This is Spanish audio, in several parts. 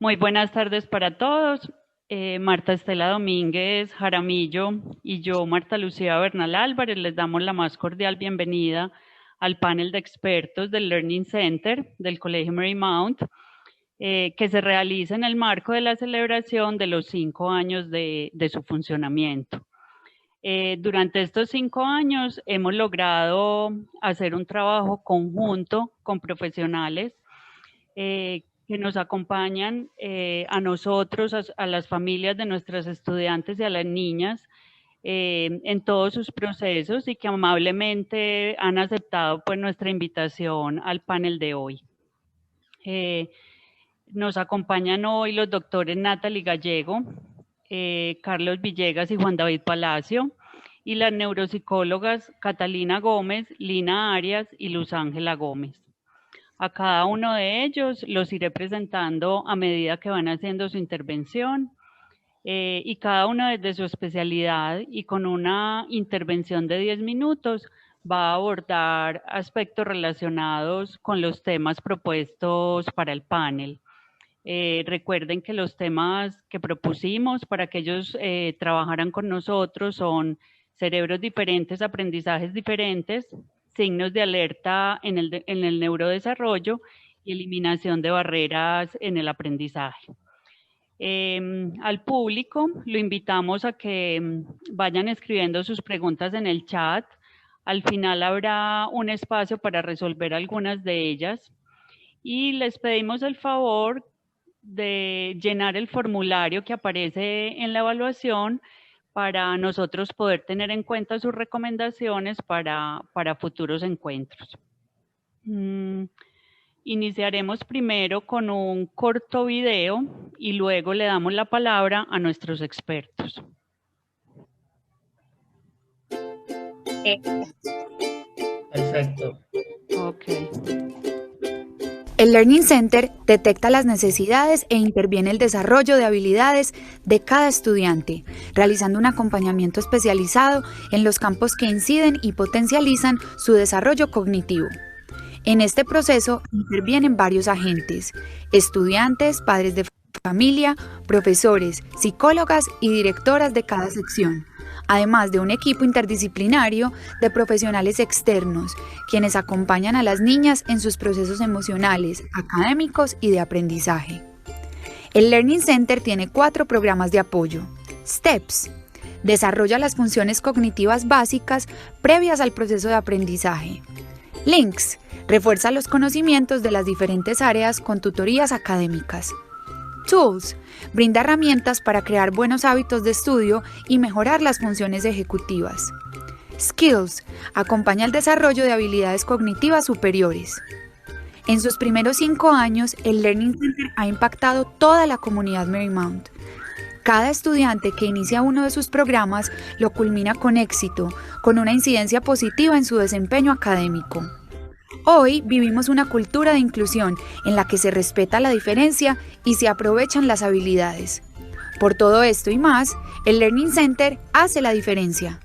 Muy buenas tardes para todos. Marta Estela Domínguez Jaramillo y yo, Marta Lucía Bernal Álvarez, les damos la más cordial bienvenida al panel de expertos del Learning Center del Colegio Marymount, que se realiza en el marco de la celebración de los 5 años de su funcionamiento. Durante estos 5 años hemos logrado hacer un trabajo conjunto con profesionales que nos acompañan a nosotros, a las familias de nuestras estudiantes y a las niñas en todos sus procesos y que amablemente han aceptado pues nuestra invitación al panel de hoy. Nos acompañan hoy los doctores Natalie Gallego, Carlos Villegas y Juan David Palacio, y las neuropsicólogas Catalina Gómez, Lina Arias y Luz Ángela Gómez. A cada uno de ellos los iré presentando a medida que van haciendo su intervención y cada uno desde su especialidad y con una intervención de 10 minutos va a abordar aspectos relacionados con los temas propuestos para el panel. Recuerden que los temas que propusimos para que ellos trabajaran con nosotros son cerebros diferentes, aprendizajes diferentes, signos de alerta en el neurodesarrollo y eliminación de barreras en el aprendizaje. Al público lo invitamos a que vayan escribiendo sus preguntas en el chat. Al final habrá un espacio para resolver algunas de ellas y les pedimos el favor de llenar el formulario que aparece en la evaluación para nosotros poder tener en cuenta sus recomendaciones para futuros encuentros. Iniciaremos primero con un corto video y luego le damos la palabra a nuestros expertos. Perfecto. Okay. El Learning Center detecta las necesidades e interviene el desarrollo de habilidades de cada estudiante, realizando un acompañamiento especializado en los campos que inciden y potencializan su desarrollo cognitivo. En este proceso intervienen varios agentes: estudiantes, padres de familia, profesores, psicólogas y directoras de cada sección, además de un equipo interdisciplinario de profesionales externos, quienes acompañan a las niñas en sus procesos emocionales, académicos y de aprendizaje. El Learning Center tiene 4 programas de apoyo. STEPS desarrolla las funciones cognitivas básicas previas al proceso de aprendizaje. LINKS refuerza los conocimientos de las diferentes áreas con tutorías académicas. Tools brinda herramientas para crear buenos hábitos de estudio y mejorar las funciones ejecutivas. Skills acompaña el desarrollo de habilidades cognitivas superiores. En sus primeros 5 años, el Learning Center ha impactado toda la comunidad Marymount. Cada estudiante que inicia uno de sus programas lo culmina con éxito, con una incidencia positiva en su desempeño académico. Hoy vivimos una cultura de inclusión en la que se respeta la diferencia y se aprovechan las habilidades. Por todo esto y más, el Learning Center hace la diferencia.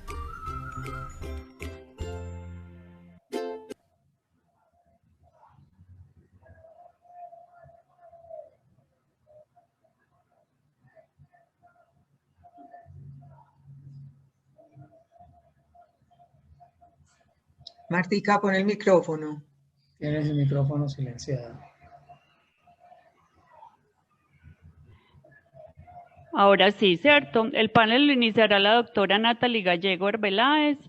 Martica, pon el micrófono. Tienes el micrófono silenciado. Ahora sí, ¿cierto? El panel lo iniciará la doctora Natalie Gallego Arbeláez.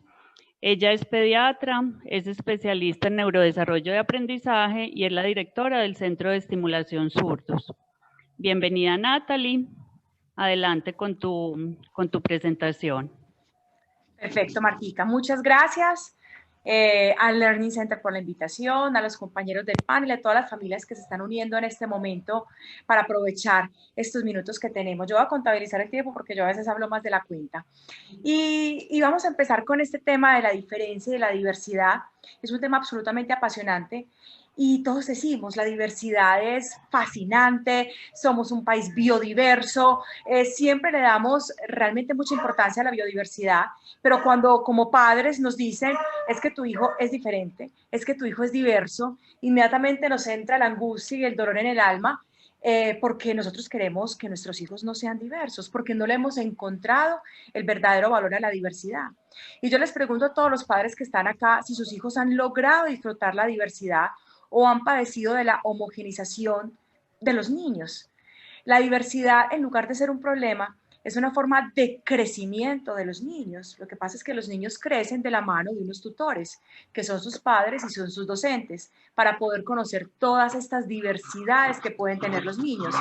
Ella es pediatra, es especialista en neurodesarrollo de aprendizaje y es la directora del Centro de Estimulación Zurdos. Bienvenida, Natalie. Adelante con tu presentación. Perfecto, Martica. Muchas gracias al Learning Center por la invitación, a los compañeros del panel, a todas las familias que se están uniendo en este momento para aprovechar estos minutos que tenemos. Yo voy a contabilizar el tiempo porque yo a veces hablo más de la cuenta. Y vamos a empezar con este tema de la diferencia y de la diversidad. Es un tema absolutamente apasionante. Y todos decimos, la diversidad es fascinante, somos un país biodiverso, siempre le damos realmente mucha importancia a la biodiversidad, pero cuando como padres nos dicen, es que tu hijo es diferente, es que tu hijo es diverso, inmediatamente nos entra la angustia y el dolor en el alma, porque nosotros queremos que nuestros hijos no sean diversos, porque no le hemos encontrado el verdadero valor a la diversidad. Y yo les pregunto a todos los padres que están acá si sus hijos han logrado disfrutar la diversidad o han padecido de la homogenización de los niños. La diversidad, en lugar de ser un problema, es una forma de crecimiento de los niños. Lo que pasa es que los niños crecen de la mano de unos tutores, que son sus padres y son sus docentes, para poder conocer todas estas diversidades que pueden tener los niños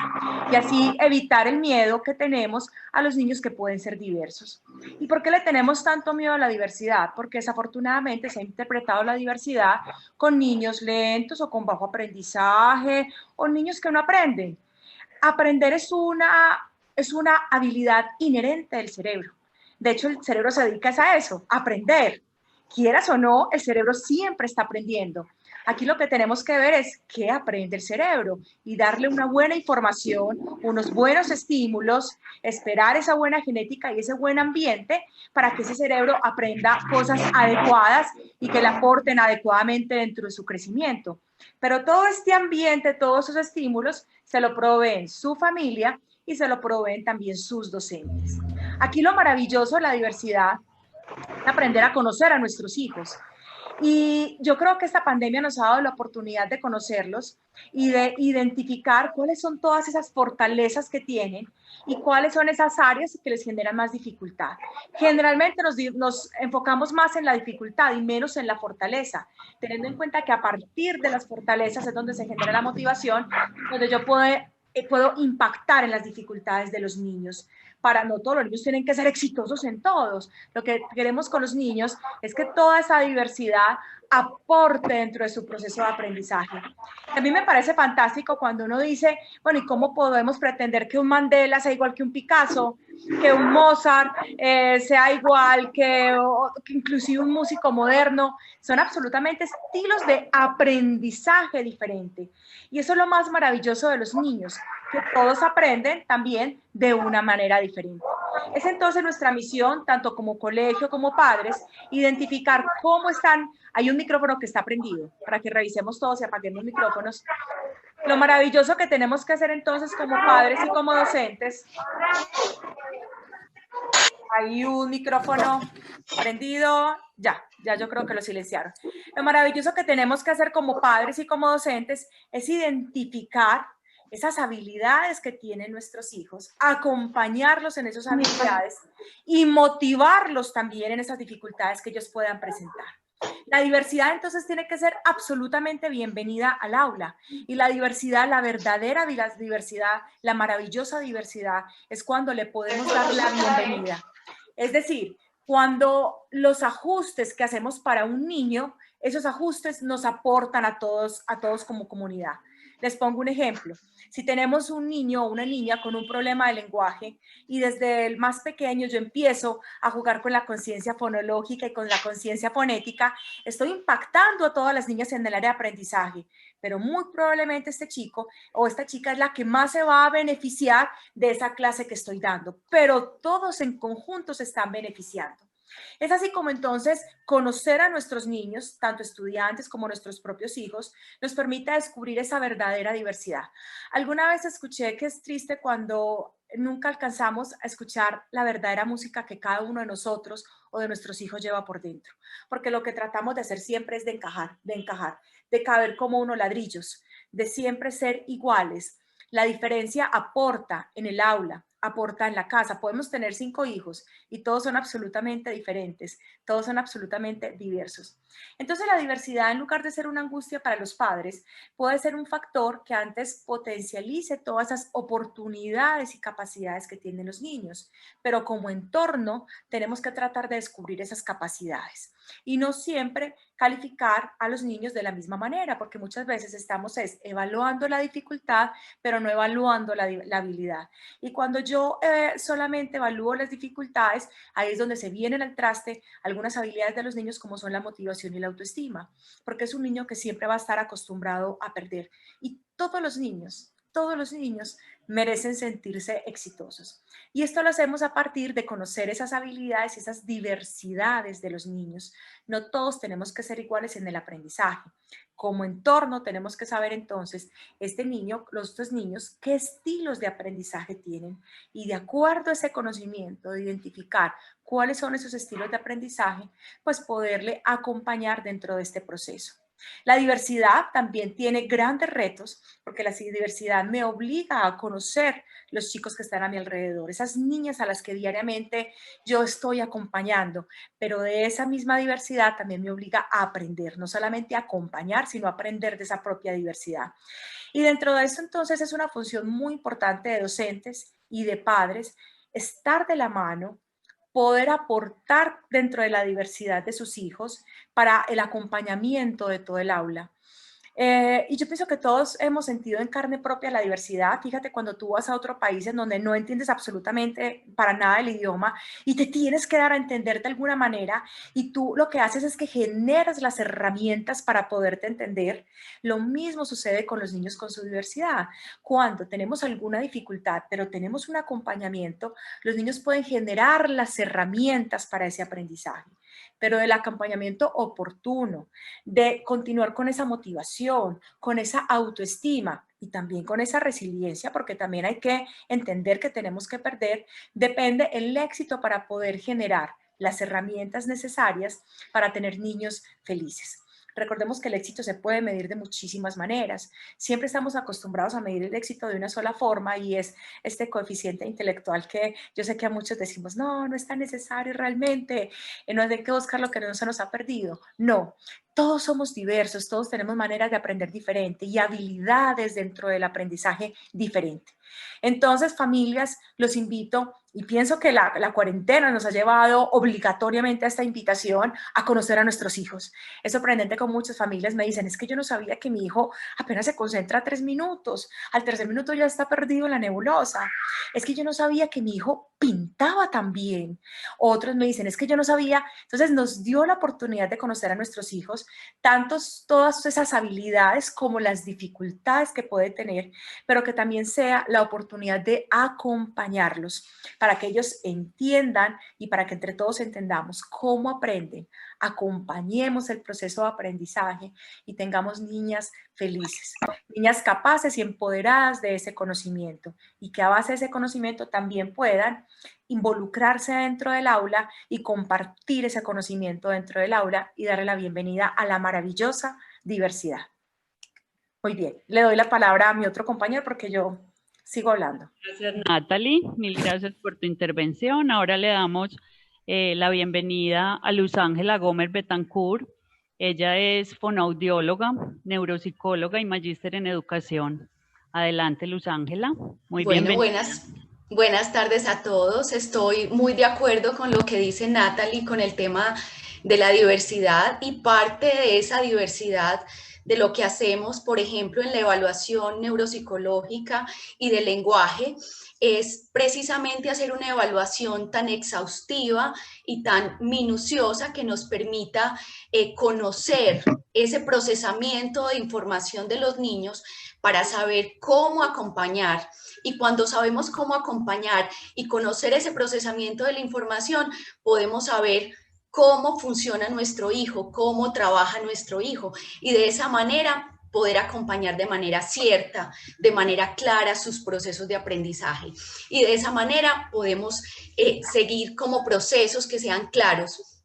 y así evitar el miedo que tenemos a los niños que pueden ser diversos. ¿Y por qué le tenemos tanto miedo a la diversidad? Porque desafortunadamente se ha interpretado la diversidad con niños lentos o con bajo aprendizaje o niños que no aprenden. Aprender es una habilidad inherente del cerebro. De hecho, el cerebro se dedica a eso, a aprender. Quieras o no, el cerebro siempre está aprendiendo. Aquí lo que tenemos que ver es qué aprende el cerebro y darle una buena información, unos buenos estímulos, esperar esa buena genética y ese buen ambiente para que ese cerebro aprenda cosas adecuadas y que le aporten adecuadamente dentro de su crecimiento. Pero todo este ambiente, todos esos estímulos, se lo proveen su familia y se lo proveen también sus docentes. Aquí lo maravilloso de la diversidad es aprender a conocer a nuestros hijos. Y yo creo que esta pandemia nos ha dado la oportunidad de conocerlos y de identificar cuáles son todas esas fortalezas que tienen y cuáles son esas áreas que les generan más dificultad. Generalmente nos enfocamos más en la dificultad y menos en la fortaleza, teniendo en cuenta que a partir de las fortalezas es donde se genera la motivación, donde yo puedo impactar en las dificultades de los niños. No todos los niños tienen que ser exitosos en todos. Lo que queremos con los niños es que toda esa diversidad aporte dentro de su proceso de aprendizaje. A mí me parece fantástico cuando uno dice, bueno, ¿y cómo podemos pretender que un Mandela sea igual que un Picasso, que un Mozart sea igual que inclusive un músico moderno? Son absolutamente estilos de aprendizaje diferente. Y eso es lo más maravilloso de los niños, que todos aprenden también de una manera diferente. Es entonces nuestra misión, tanto como colegio como padres, identificar cómo están. Hay un micrófono que está prendido, para que revisemos todos y apaguemos micrófonos. Lo maravilloso que tenemos que hacer entonces como padres y como docentes. Hay un micrófono prendido, ya yo creo que lo silenciaron. Lo maravilloso que tenemos que hacer como padres y como docentes es identificar esas habilidades que tienen nuestros hijos, acompañarlos en esas habilidades y motivarlos también en esas dificultades que ellos puedan presentar. La diversidad entonces tiene que ser absolutamente bienvenida al aula, y la diversidad, la verdadera diversidad, la maravillosa diversidad es cuando le podemos dar la bienvenida. Es decir, cuando los ajustes que hacemos para un niño, esos ajustes nos aportan a todos como comunidad. Les pongo un ejemplo. Si tenemos un niño o una niña con un problema de lenguaje y desde el más pequeño yo empiezo a jugar con la conciencia fonológica y con la conciencia fonética, estoy impactando a todas las niñas en el área de aprendizaje, pero muy probablemente este chico o esta chica es la que más se va a beneficiar de esa clase que estoy dando, pero todos en conjunto se están beneficiando. Es así como entonces conocer a nuestros niños, tanto estudiantes como nuestros propios hijos, nos permite descubrir esa verdadera diversidad. Alguna vez escuché que es triste cuando nunca alcanzamos a escuchar la verdadera música que cada uno de nosotros o de nuestros hijos lleva por dentro, porque lo que tratamos de hacer siempre es de encajar, de caber como unos ladrillos, de siempre ser iguales. La diferencia aporta en el aula, aporta en la casa. Podemos tener 5 hijos y todos son absolutamente diferentes, todos son absolutamente diversos. Entonces la diversidad, en lugar de ser una angustia para los padres, puede ser un factor que antes potencialice todas esas oportunidades y capacidades que tienen los niños, pero como entorno tenemos que tratar de descubrir esas capacidades y no siempre calificar a los niños de la misma manera, porque muchas veces estamos evaluando la dificultad, pero no evaluando la habilidad. Y cuando yo solamente evalúo las dificultades, ahí es donde se vienen al traste algunas habilidades de los niños, como son la motivación y la autoestima, porque es un niño que siempre va a estar acostumbrado a perder. Y todos los niños todos los niños merecen sentirse exitosos. Y esto lo hacemos a partir de conocer esas habilidades y esas diversidades de los niños. No todos tenemos que ser iguales en el aprendizaje. Como entorno tenemos que saber entonces, los dos niños, qué estilos de aprendizaje tienen y de acuerdo a ese conocimiento de identificar cuáles son esos estilos de aprendizaje, pues poderle acompañar dentro de este proceso. La diversidad también tiene grandes retos porque la diversidad me obliga a conocer los chicos que están a mi alrededor, esas niñas a las que diariamente yo estoy acompañando, pero de esa misma diversidad también me obliga a aprender, no solamente a acompañar, sino a aprender de esa propia diversidad. Y dentro de esto entonces es una función muy importante de docentes y de padres estar de la mano, poder aportar dentro de la diversidad de sus hijos para el acompañamiento de todo el aula. Y yo pienso que todos hemos sentido en carne propia la diversidad. Fíjate, cuando tú vas a otro país en donde no entiendes absolutamente para nada el idioma y te tienes que dar a entender de alguna manera y tú lo que haces es que generas las herramientas para poderte entender. Lo mismo sucede con los niños con su diversidad. Cuando tenemos alguna dificultad, pero tenemos un acompañamiento, los niños pueden generar las herramientas para ese aprendizaje, pero del acompañamiento oportuno, de continuar con esa motivación, con esa autoestima y también con esa resiliencia, porque también hay que entender que tenemos que perder, depende el éxito para poder generar las herramientas necesarias para tener niños felices. Recordemos que el éxito se puede medir de muchísimas maneras. Siempre estamos acostumbrados a medir el éxito de una sola forma y es este coeficiente intelectual que yo sé que a muchos decimos, no, no es tan necesario realmente, no hay que buscar lo que no se nos ha perdido. No, todos somos diversos, todos tenemos maneras de aprender diferente y habilidades dentro del aprendizaje diferente. Entonces, familias, los invito y pienso que la cuarentena nos ha llevado obligatoriamente a esta invitación a conocer a nuestros hijos. Es sorprendente como muchas familias me dicen, es que yo no sabía que mi hijo apenas se concentra 3 minutos, al tercer minuto ya está perdido en la nebulosa. Es que yo no sabía que mi hijo pintaba tan bien. Otros me dicen, es que yo no sabía. Entonces nos dio la oportunidad de conocer a nuestros hijos, todas esas habilidades como las dificultades que puede tener, pero que también sea la oportunidad de acompañarlos para que ellos entiendan y para que entre todos entendamos cómo aprenden, acompañemos el proceso de aprendizaje y tengamos niñas felices, niñas capaces y empoderadas de ese conocimiento y que a base de ese conocimiento también puedan involucrarse dentro del aula y compartir ese conocimiento dentro del aula y darle la bienvenida a la maravillosa diversidad. Muy bien, le doy la palabra a mi otro compañero porque yo sigo hablando. Gracias, Natalie. Mil gracias por tu intervención. Ahora le damos la bienvenida a Luz Ángela Gómez Betancourt. Ella es fonoaudióloga, neuropsicóloga y magíster en educación. Adelante, Luz Ángela. Muy bienvenida. Buenas tardes a todos. Estoy muy de acuerdo con lo que dice Natalie con el tema de la diversidad y parte de esa diversidad de lo que hacemos, por ejemplo, en la evaluación neuropsicológica y del lenguaje, es precisamente hacer una evaluación tan exhaustiva y tan minuciosa que nos permita conocer ese procesamiento de información de los niños para saber cómo acompañar. Y cuando sabemos cómo acompañar y conocer ese procesamiento de la información, podemos saber cómo funciona nuestro hijo, cómo trabaja nuestro hijo y de esa manera poder acompañar de manera cierta, de manera clara sus procesos de aprendizaje. Y de esa manera podemos seguir como procesos que sean claros.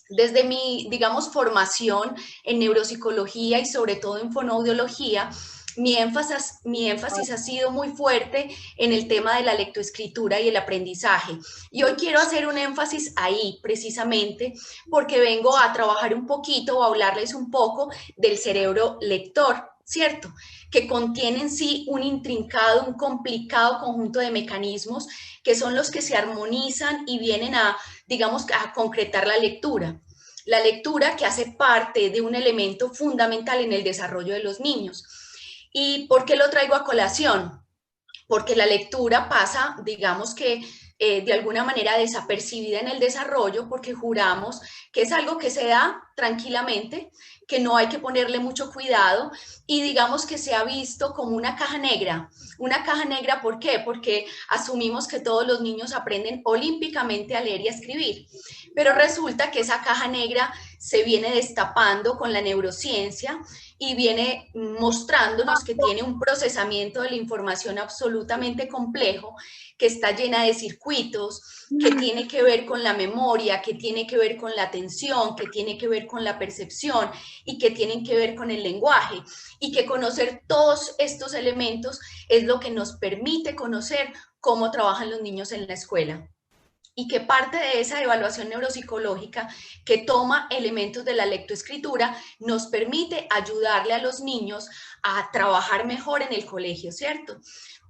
Desde mi, digamos, formación en neuropsicología y sobre todo en fonoaudiología, mi énfasis ha sido muy fuerte en el tema de la lectoescritura y el aprendizaje. Y hoy quiero hacer un énfasis ahí precisamente porque vengo a trabajar un poquito o a hablarles un poco del cerebro lector, ¿cierto? Que contiene en sí un intrincado, un complicado conjunto de mecanismos que son los que se armonizan y vienen a, digamos, a concretar la lectura. La lectura que hace parte de un elemento fundamental en el desarrollo de los niños. ¿Y por qué lo traigo a colación? Porque la lectura pasa, digamos que de alguna manera desapercibida en el desarrollo, porque juramos que es algo que se da tranquilamente, que no hay que ponerle mucho cuidado, y digamos que se ha visto como una caja negra. Una caja negra, ¿por qué? Porque asumimos que todos los niños aprenden olímpicamente a leer y a escribir, pero resulta que esa caja negra se viene destapando con la neurociencia y viene mostrándonos que tiene un procesamiento de la información absolutamente complejo, que está llena de circuitos, que tiene que ver con la memoria, que tiene que ver con la atención, que tiene que ver con la percepción y que tienen que ver con el lenguaje, y que conocer todos estos elementos es lo que nos permite conocer cómo trabajan los niños en la escuela. Y que parte de esa evaluación neuropsicológica que toma elementos de la lectoescritura nos permite ayudarle a los niños a trabajar mejor en el colegio, ¿cierto?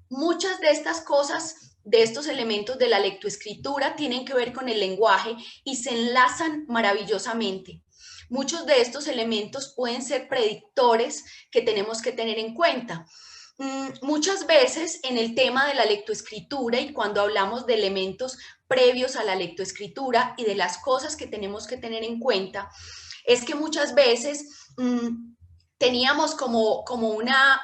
Muchas de estas cosas, de estos elementos de la lectoescritura, tienen que ver con el lenguaje y se enlazan maravillosamente. Muchos de estos elementos pueden ser predictores que tenemos que tener en cuenta. Muchas veces en el tema de la lectoescritura y cuando hablamos de elementos previos a la lectoescritura y de las cosas que tenemos que tener en cuenta, es que muchas veces teníamos como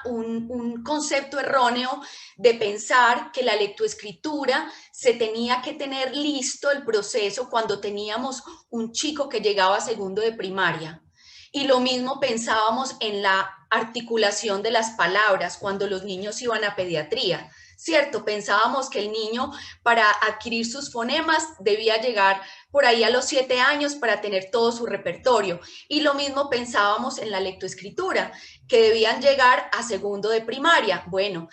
un concepto erróneo de pensar que la lectoescritura se tenía que tener listo el proceso cuando teníamos un chico que llegaba a segundo de primaria. Y lo mismo pensábamos en la articulación de las palabras cuando los niños iban a pediatría, ¿cierto? Pensábamos que el niño para adquirir sus fonemas debía llegar por ahí a los 7 años para tener todo su repertorio. Y lo mismo pensábamos en la lectoescritura, que debían llegar a segundo de primaria. Bueno,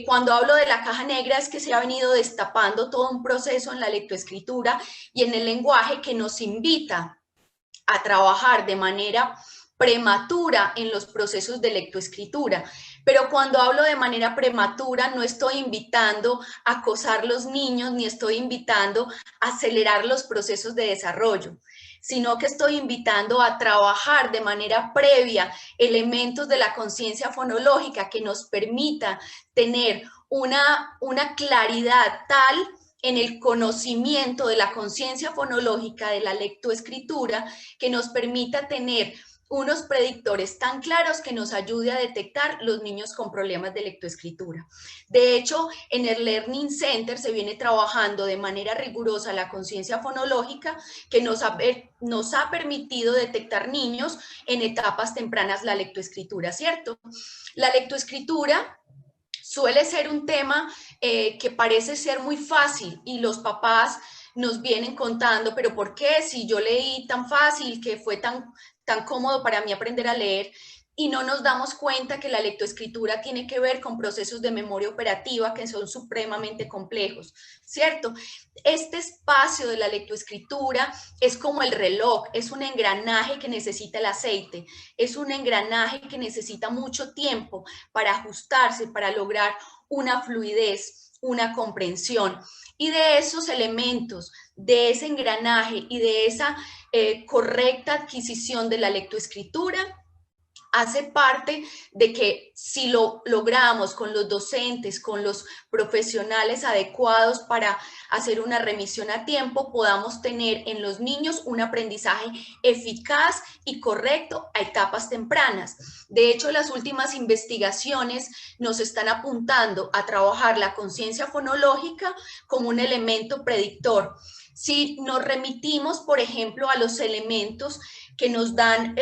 cuando hablo de la caja negra es que se ha venido destapando todo un proceso en la lectoescritura y en el lenguaje que nos invita a trabajar de manera prematura en los procesos de lectoescritura. Pero cuando hablo de manera prematura no estoy invitando a acosar los niños ni estoy invitando a acelerar los procesos de desarrollo, sino que estoy invitando a trabajar de manera previa elementos de la conciencia fonológica que nos permita tener una claridad tal en el conocimiento de la conciencia fonológica de la lectoescritura que nos permita tener unos predictores tan claros que nos ayude a detectar los niños con problemas de lectoescritura. De hecho, en el Learning Center se viene trabajando de manera rigurosa la conciencia fonológica que nos ha permitido detectar niños en etapas tempranas la lectoescritura, ¿cierto? La lectoescritura suele ser un tema que parece ser muy fácil y los papás nos vienen contando, pero ¿por qué? Si yo leí tan fácil, que fue tan cómodo para mí aprender a leer, y no nos damos cuenta que la lectoescritura tiene que ver con procesos de memoria operativa que son supremamente complejos, ¿cierto? Este espacio de la lectoescritura es como el reloj, es un engranaje que necesita el aceite, es un engranaje que necesita mucho tiempo para ajustarse, para lograr una fluidez, una comprensión. Y de esos elementos, de ese engranaje y de esa correcta adquisición de la lectoescritura, hace parte de que si lo logramos con los docentes, con los profesionales adecuados para hacer una remisión a tiempo, podamos tener en los niños un aprendizaje eficaz y correcto a etapas tempranas. De hecho, las últimas investigaciones nos están apuntando a trabajar la conciencia fonológica como un elemento predictor. Si nos remitimos, por ejemplo, a los elementos que nos dan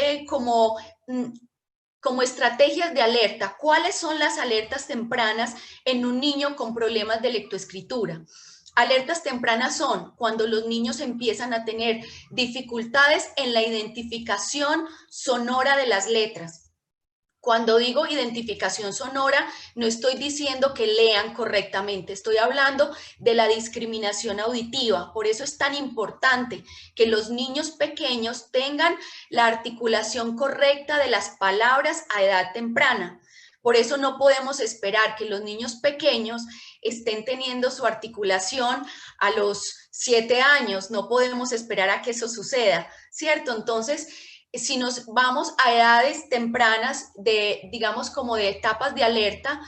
como estrategias de alerta, ¿cuáles son las alertas tempranas en un niño con problemas de lectoescritura? Alertas tempranas son cuando los niños empiezan a tener dificultades en la identificación sonora de las letras. Cuando digo identificación sonora, no estoy diciendo que lean correctamente, estoy hablando de la discriminación auditiva. Por eso es tan importante que los niños pequeños tengan la articulación correcta de las palabras a edad temprana. Por eso no podemos esperar que los niños pequeños estén teniendo su articulación a los 7 años, no podemos esperar a que eso suceda, ¿cierto? Entonces, si nos vamos a edades tempranas, digamos como de etapas de alerta,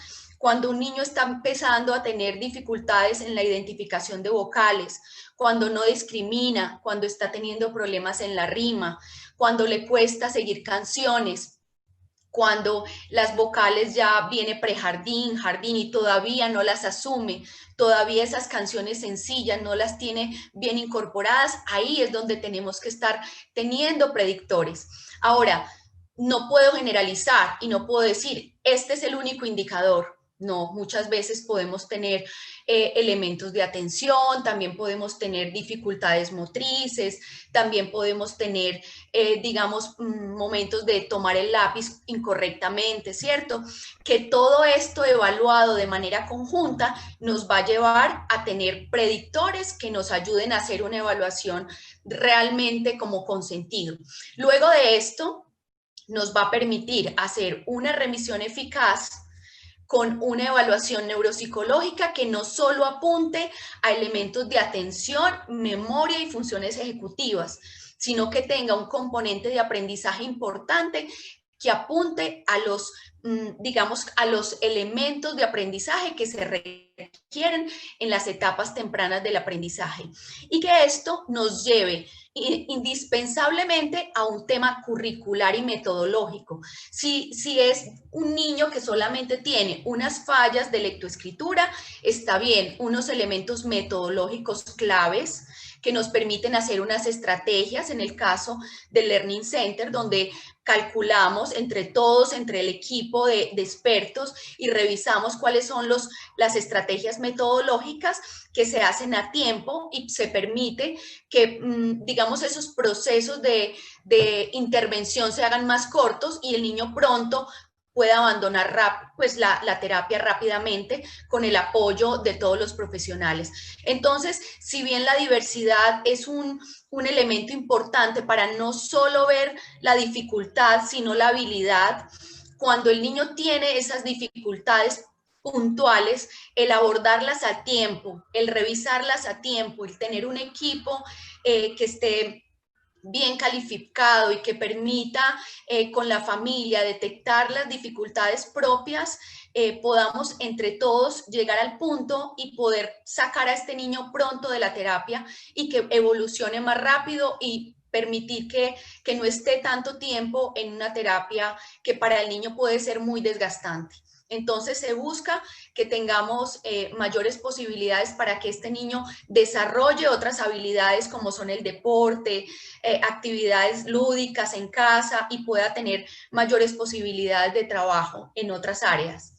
cuando un niño está empezando a tener dificultades en la identificación de vocales, cuando no discrimina, cuando está teniendo problemas en la rima, cuando le cuesta seguir canciones, cuando las vocales ya viene prejardín, jardín y todavía no las asume, todavía esas canciones sencillas no las tiene bien incorporadas, ahí es donde tenemos que estar teniendo predictores. Ahora, no puedo generalizar y no puedo decir, este es el único indicador. No, muchas veces podemos tener elementos de atención, también podemos tener dificultades motrices, también podemos tener, digamos, momentos de tomar el lápiz incorrectamente, ¿cierto? Que todo esto evaluado de manera conjunta nos va a llevar a tener predictores que nos ayuden a hacer una evaluación realmente como con sentido. Luego de esto, nos va a permitir hacer una remisión eficaz con una evaluación neuropsicológica que no solo apunte a elementos de atención, memoria y funciones ejecutivas, sino que tenga un componente de aprendizaje importante que apunte a los, digamos, a los elementos de aprendizaje que se requieren en las etapas tempranas del aprendizaje y que esto nos lleve indispensablemente a un tema curricular y metodológico. Si es un niño que solamente tiene unas fallas de lectoescritura, está bien, unos elementos metodológicos claves que nos permiten hacer unas estrategias, en el caso del Learning Center, donde calculamos entre todos, entre el equipo de expertos y revisamos cuáles son las estrategias metodológicas que se hacen a tiempo y se permite que, digamos, esos procesos de intervención se hagan más cortos y el niño pronto pueda abandonar pues la terapia rápidamente con el apoyo de todos los profesionales. Entonces, si bien la diversidad es un elemento importante para no solo ver la dificultad, sino la habilidad, cuando el niño tiene esas dificultades puntuales, el abordarlas a tiempo, el revisarlas a tiempo, el tener un equipo que esté bien calificado y que permita con la familia detectar las dificultades propias, podamos entre todos llegar al punto y poder sacar a este niño pronto de la terapia y que evolucione más rápido y permitir que no esté tanto tiempo en una terapia que para el niño puede ser muy desgastante. Entonces se busca que tengamos mayores posibilidades para que este niño desarrolle otras habilidades como son el deporte, actividades lúdicas en casa y pueda tener mayores posibilidades de trabajo en otras áreas.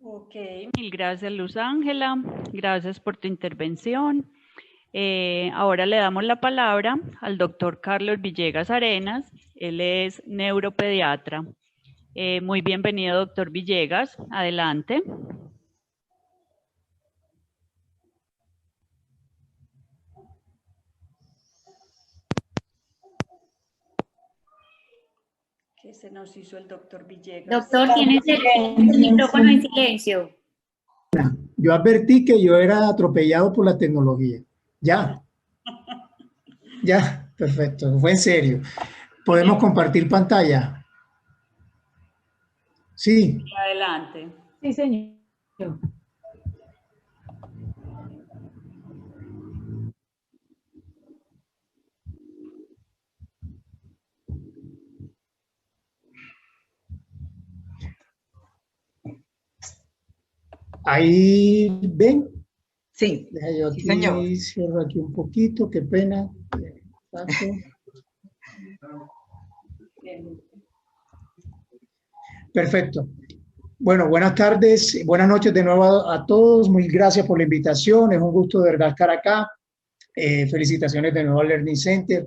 Ok, mil gracias Luz Ángela, gracias por tu intervención. Ahora le damos la palabra al doctor Carlos Villegas Arenas, él es neuropediatra. Muy bienvenido, doctor Villegas, adelante. ¿Qué se nos hizo el doctor Villegas? Doctor, tienes el micrófono en silencio. Yo advertí que yo era atropellado por la tecnología. Ya. Ya, perfecto. Fue en serio. ¿Podemos compartir pantalla? Sí. Adelante. Sí, señor. Ahí ven. Sí, Deja yo aquí, sí, señor. cierro aquí un poquito, qué pena. Perfecto. Bueno, buenas tardes, buenas noches de nuevo a todos. Muy gracias por la invitación. Es un gusto de verdad estar acá. Felicitaciones de nuevo al Learning Center.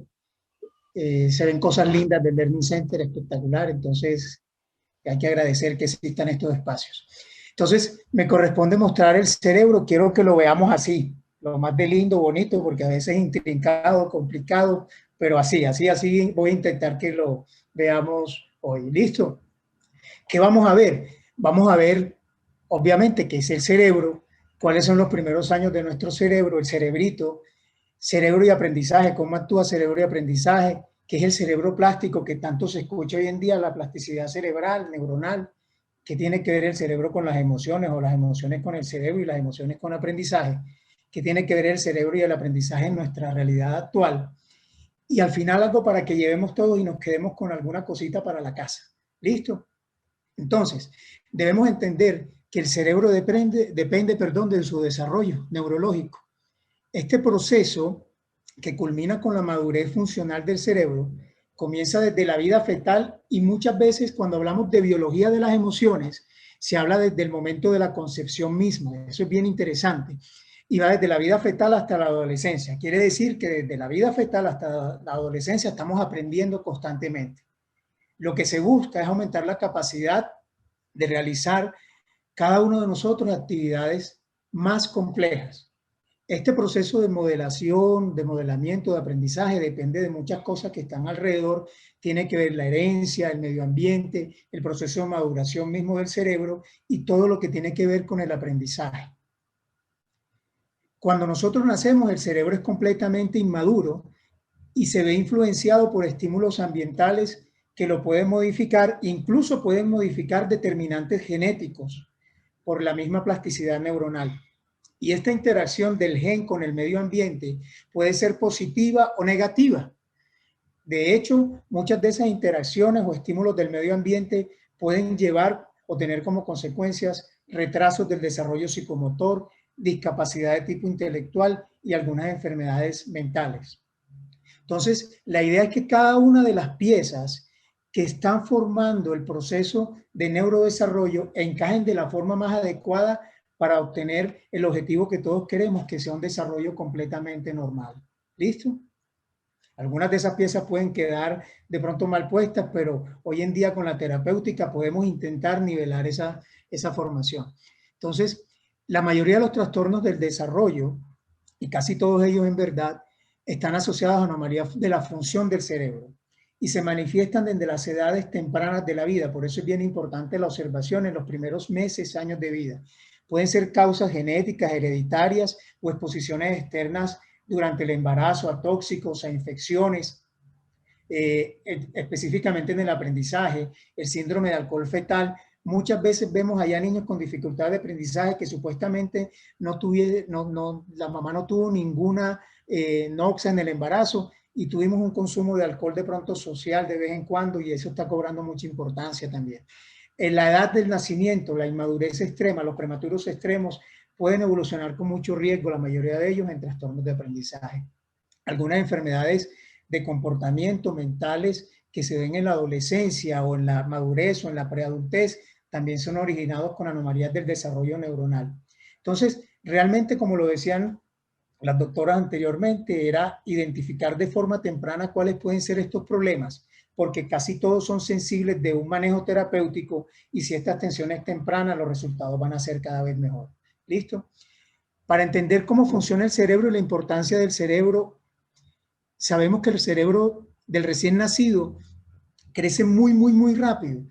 Se ven cosas lindas del Learning Center, espectacular. Entonces, hay que agradecer que existan estos espacios. Entonces, me corresponde mostrar el cerebro. Quiero que lo veamos así, lo más de lindo, bonito, porque a veces es intrincado, complicado, pero así voy a intentar que lo veamos hoy. ¿Listo? ¿Qué vamos a ver? Vamos a ver, obviamente, qué es el cerebro, cuáles son los primeros años de nuestro cerebro, el cerebrito, cerebro y aprendizaje, cómo actúa cerebro y aprendizaje, que es el cerebro plástico que tanto se escucha hoy en día, la plasticidad cerebral, neuronal, que tiene que ver el cerebro con las emociones o las emociones con el cerebro y las emociones con aprendizaje, que tiene que ver el cerebro y el aprendizaje en nuestra realidad actual. Y al final algo para que llevemos todos y nos quedemos con alguna cosita para la casa. ¿Listo? Entonces, debemos entender que el cerebro depende de su desarrollo neurológico. Este proceso que culmina con la madurez funcional del cerebro comienza desde la vida fetal y muchas veces cuando hablamos de biología de las emociones se habla desde el momento de la concepción misma. Eso es bien interesante. Y va desde la vida fetal hasta la adolescencia. Quiere decir que desde la vida fetal hasta la adolescencia estamos aprendiendo constantemente. Lo que se busca es aumentar la capacidad de realizar cada uno de nosotros actividades más complejas. Este proceso de modelación, de modelamiento, de aprendizaje depende de muchas cosas que están alrededor. Tiene que ver la herencia, el medio ambiente, el proceso de maduración mismo del cerebro y todo lo que tiene que ver con el aprendizaje. Cuando nosotros nacemos, el cerebro es completamente inmaduro y se ve influenciado por estímulos ambientales que lo pueden modificar, incluso pueden modificar determinantes genéticos por la misma plasticidad neuronal. Y esta interacción del gen con el medio ambiente puede ser positiva o negativa. De hecho, muchas de esas interacciones o estímulos del medio ambiente pueden llevar o tener como consecuencias retrasos del desarrollo psicomotor, discapacidad de tipo intelectual y algunas enfermedades mentales. Entonces, la idea es que cada una de las piezas que están formando el proceso de neurodesarrollo encajen de la forma más adecuada para obtener el objetivo que todos queremos, que sea un desarrollo completamente normal. ¿Listo? Algunas de esas piezas pueden quedar de pronto mal puestas, pero hoy en día con la terapéutica podemos intentar nivelar esa formación. Entonces, la mayoría de los trastornos del desarrollo, y casi todos ellos en verdad, están asociados a anomalías de la función del cerebro y se manifiestan desde las edades tempranas de la vida. Por eso es bien importante la observación en los primeros meses, años de vida. Pueden ser causas genéticas, hereditarias o exposiciones externas durante el embarazo a tóxicos, a infecciones, específicamente en el aprendizaje, el síndrome de alcohol fetal. Muchas veces vemos allá niños con dificultad de aprendizaje que supuestamente la mamá no tuvo ninguna noxa en el embarazo y tuvimos un consumo de alcohol de pronto social de vez en cuando y eso está cobrando mucha importancia también. En la edad del nacimiento, la inmadurez extrema, los prematuros extremos pueden evolucionar con mucho riesgo, la mayoría de ellos en trastornos de aprendizaje. Algunas enfermedades de comportamiento mentales que se ven en la adolescencia o en la madurez o en la preadultez también son originados con anomalías del desarrollo neuronal. Entonces, realmente, como lo decían las doctoras anteriormente, era identificar de forma temprana cuáles pueden ser estos problemas, porque casi todos son sensibles de un manejo terapéutico y si esta atención es temprana, los resultados van a ser cada vez mejor. ¿Listo? Para entender cómo funciona el cerebro y la importancia del cerebro, sabemos que el cerebro del recién nacido crece muy rápido.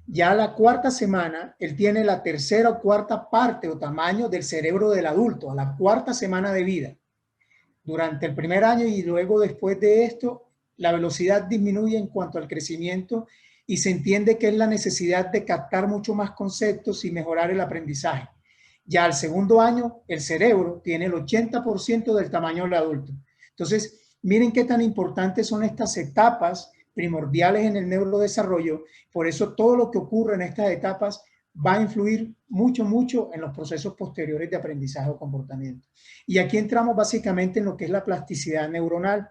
Ya a la cuarta semana, él tiene la tercera o cuarta parte o tamaño del cerebro del adulto, a la cuarta semana de vida. Durante el primer año y luego después de esto, la velocidad disminuye en cuanto al crecimiento y se entiende que es la necesidad de captar mucho más conceptos y mejorar el aprendizaje. Ya al segundo año, el cerebro tiene el 80% del tamaño del adulto. Entonces, miren qué tan importantes son estas etapas primordiales en el neurodesarrollo. Por eso todo lo que ocurre en estas etapas va a influir mucho en los procesos posteriores de aprendizaje o comportamiento. Y aquí entramos básicamente en lo que es la plasticidad neuronal,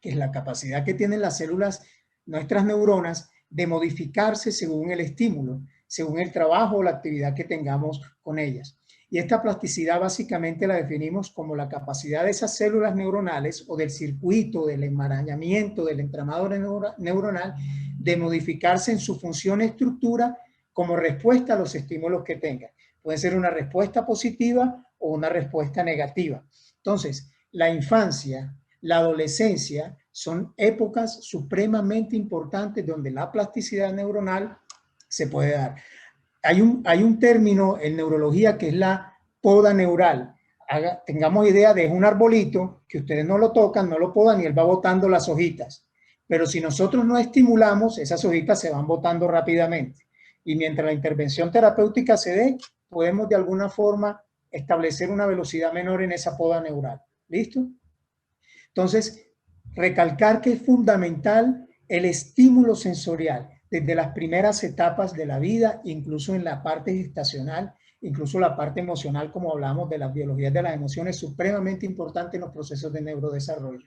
que es la capacidad que tienen las células, nuestras neuronas, de modificarse según el estímulo, según el trabajo o la actividad que tengamos con ellas. Y esta plasticidad básicamente la definimos como la capacidad de esas células neuronales o del circuito, del enmarañamiento, del entramado neuronal, de modificarse en su función y estructura como respuesta a los estímulos que tengan. Puede ser una respuesta positiva o una respuesta negativa. Entonces, la infancia, la adolescencia son épocas supremamente importantes donde la plasticidad neuronal se puede dar. Hay un término en neurología que es la poda neural. Tengamos idea de un arbolito que ustedes no lo tocan, no lo podan y él va botando las hojitas. Pero si nosotros no estimulamos, esas hojitas se van botando rápidamente. Y mientras la intervención terapéutica se dé, podemos de alguna forma establecer una velocidad menor en esa poda neural. ¿Listo? Entonces, recalcar que es fundamental el estímulo sensorial desde las primeras etapas de la vida, incluso en la parte gestacional, incluso la parte emocional, como hablamos de las biologías de las emociones, supremamente importante en los procesos de neurodesarrollo.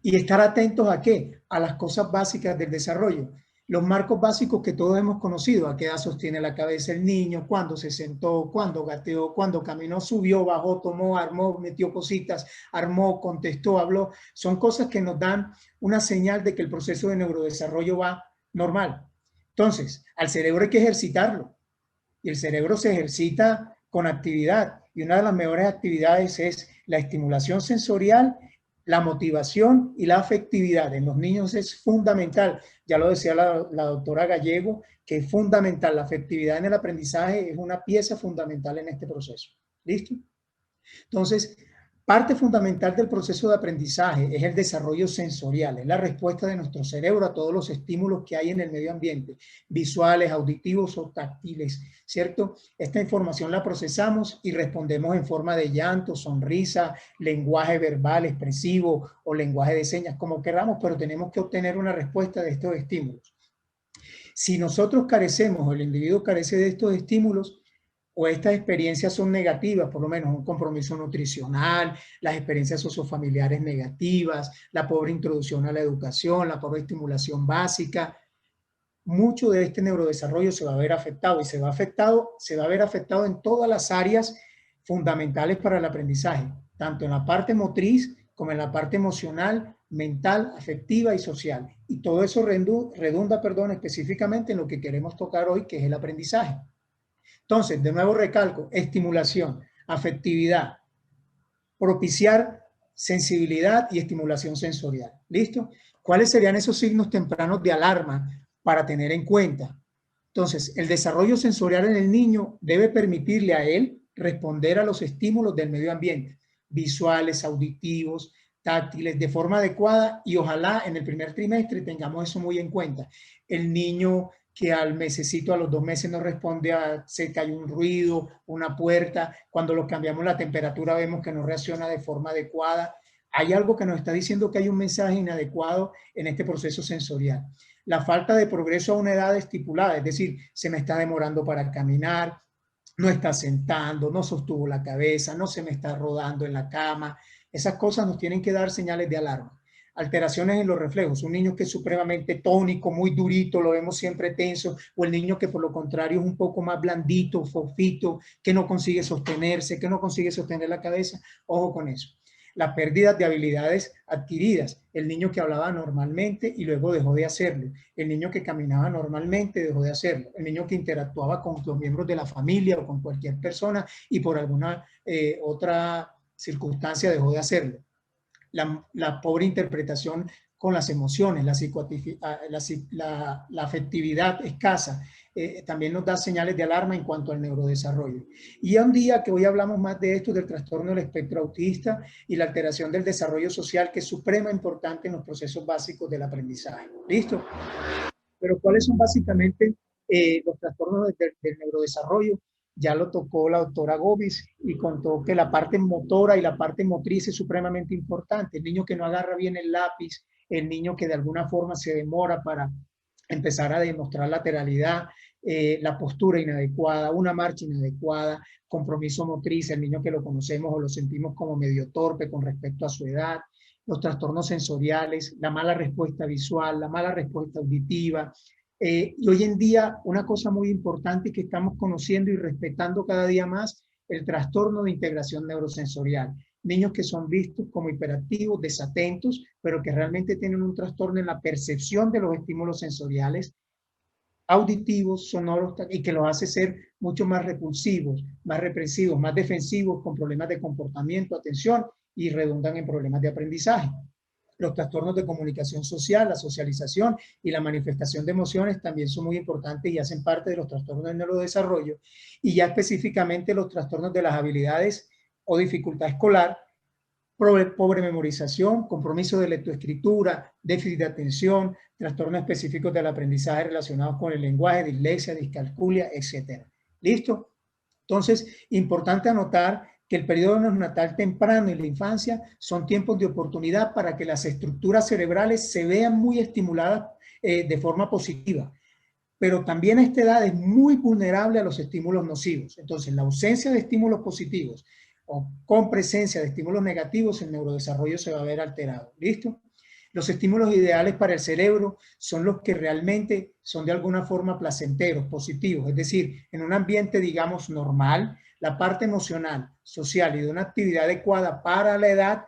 Y estar atentos ¿a qué? A las cosas básicas del desarrollo. Los marcos básicos que todos hemos conocido, a qué edad sostiene la cabeza el niño, cuándo se sentó, cuándo gateó, cuándo caminó, subió, bajó, tomó, armó, metió cositas, armó, contestó, habló. Son cosas que nos dan una señal de que el proceso de neurodesarrollo va normal. Entonces, al cerebro hay que ejercitarlo. Y el cerebro se ejercita con actividad. Y una de las mejores actividades es la estimulación sensorial, la motivación y la afectividad. En los niños es fundamental. Ya lo decía la doctora Gallego, que es fundamental. La afectividad en el aprendizaje es una pieza fundamental en este proceso. ¿Listo? Entonces, parte fundamental del proceso de aprendizaje es el desarrollo sensorial, es la respuesta de nuestro cerebro a todos los estímulos que hay en el medio ambiente, visuales, auditivos o táctiles, ¿cierto? Esta información la procesamos y respondemos en forma de llanto, sonrisa, lenguaje verbal, expresivo o lenguaje de señas, como queramos, pero tenemos que obtener una respuesta de estos estímulos. Si nosotros carecemos o el individuo carece de estos estímulos, o estas experiencias son negativas, por lo menos un compromiso nutricional, las experiencias sociofamiliares negativas, la pobre introducción a la educación, la pobre estimulación básica, mucho de este neurodesarrollo se va a ver afectado y se va a ver afectado en todas las áreas fundamentales para el aprendizaje, tanto en la parte motriz como en la parte emocional, mental, afectiva y social. Y todo eso redunda, específicamente en lo que queremos tocar hoy, que es el aprendizaje. Entonces, de nuevo recalco, estimulación, afectividad, propiciar sensibilidad y estimulación sensorial. ¿Listo? ¿Cuáles serían esos signos tempranos de alarma para tener en cuenta? Entonces, el desarrollo sensorial en el niño debe permitirle a él responder a los estímulos del medio ambiente, visuales, auditivos, táctiles, de forma adecuada, y ojalá en el primer trimestre tengamos eso muy en cuenta. El niño que al mesecito, a los 2 meses no responde a, se cayó un ruido, una puerta, cuando lo cambiamos la temperatura vemos que no reacciona de forma adecuada. Hay algo que nos está diciendo que hay un mensaje inadecuado en este proceso sensorial. La falta de progreso a una edad estipulada, es decir, se me está demorando para caminar, no está sentando, no sostuvo la cabeza, no se me está rodando en la cama. Esas cosas nos tienen que dar señales de alarma. Alteraciones en los reflejos, un niño que es supremamente tónico, muy durito, lo vemos siempre tenso, o el niño que por lo contrario es un poco más blandito, fofito, que no consigue sostenerse, que no consigue sostener la cabeza, ojo con eso. Las pérdidas de habilidades adquiridas, el niño que hablaba normalmente y luego dejó de hacerlo, el niño que caminaba normalmente dejó de hacerlo, el niño que interactuaba con los miembros de la familia o con cualquier persona y por alguna otra circunstancia dejó de hacerlo. La pobre interpretación con las emociones, la afectividad escasa, también nos da señales de alarma en cuanto al neurodesarrollo. Y un día que hoy hablamos más de esto, del trastorno del espectro autista y la alteración del desarrollo social, que es suprema importante en los procesos básicos del aprendizaje. ¿Listo? Pero ¿cuáles son básicamente los trastornos del neurodesarrollo? Ya lo tocó la doctora Gómez y contó que la parte motora y la parte motriz es supremamente importante. El niño que no agarra bien el lápiz, el niño que de alguna forma se demora para empezar a demostrar lateralidad, la postura inadecuada, una marcha inadecuada, compromiso motriz, el niño que lo conocemos o lo sentimos como medio torpe con respecto a su edad, los trastornos sensoriales, la mala respuesta visual, la mala respuesta auditiva. Y hoy en día una cosa muy importante que estamos conociendo y respetando cada día más, el trastorno de integración neurosensorial. Niños que son vistos como hiperactivos, desatentos, pero que realmente tienen un trastorno en la percepción de los estímulos sensoriales, auditivos, sonoros, y que los hace ser mucho más repulsivos, más represivos, más defensivos, con problemas de comportamiento, atención, y redundan en problemas de aprendizaje. Los trastornos de comunicación social, la socialización y la manifestación de emociones también son muy importantes y hacen parte de los trastornos del neurodesarrollo. Y ya específicamente los trastornos de las habilidades o dificultad escolar, pobre memorización, compromiso de lectoescritura, déficit de atención, trastornos específicos del aprendizaje relacionados con el lenguaje, dislexia, discalculia, etc. ¿Listo? Entonces, importante anotar que el periodo neonatal temprano y la infancia son tiempos de oportunidad para que las estructuras cerebrales se vean muy estimuladas de forma positiva. Pero también a esta edad es muy vulnerable a los estímulos nocivos. Entonces, la ausencia de estímulos positivos o con presencia de estímulos negativos, el neurodesarrollo se va a ver alterado. ¿Listo? Los estímulos ideales para el cerebro son los que realmente son de alguna forma placenteros, positivos, es decir, en un ambiente, digamos, normal, la parte emocional, social y de una actividad adecuada para la edad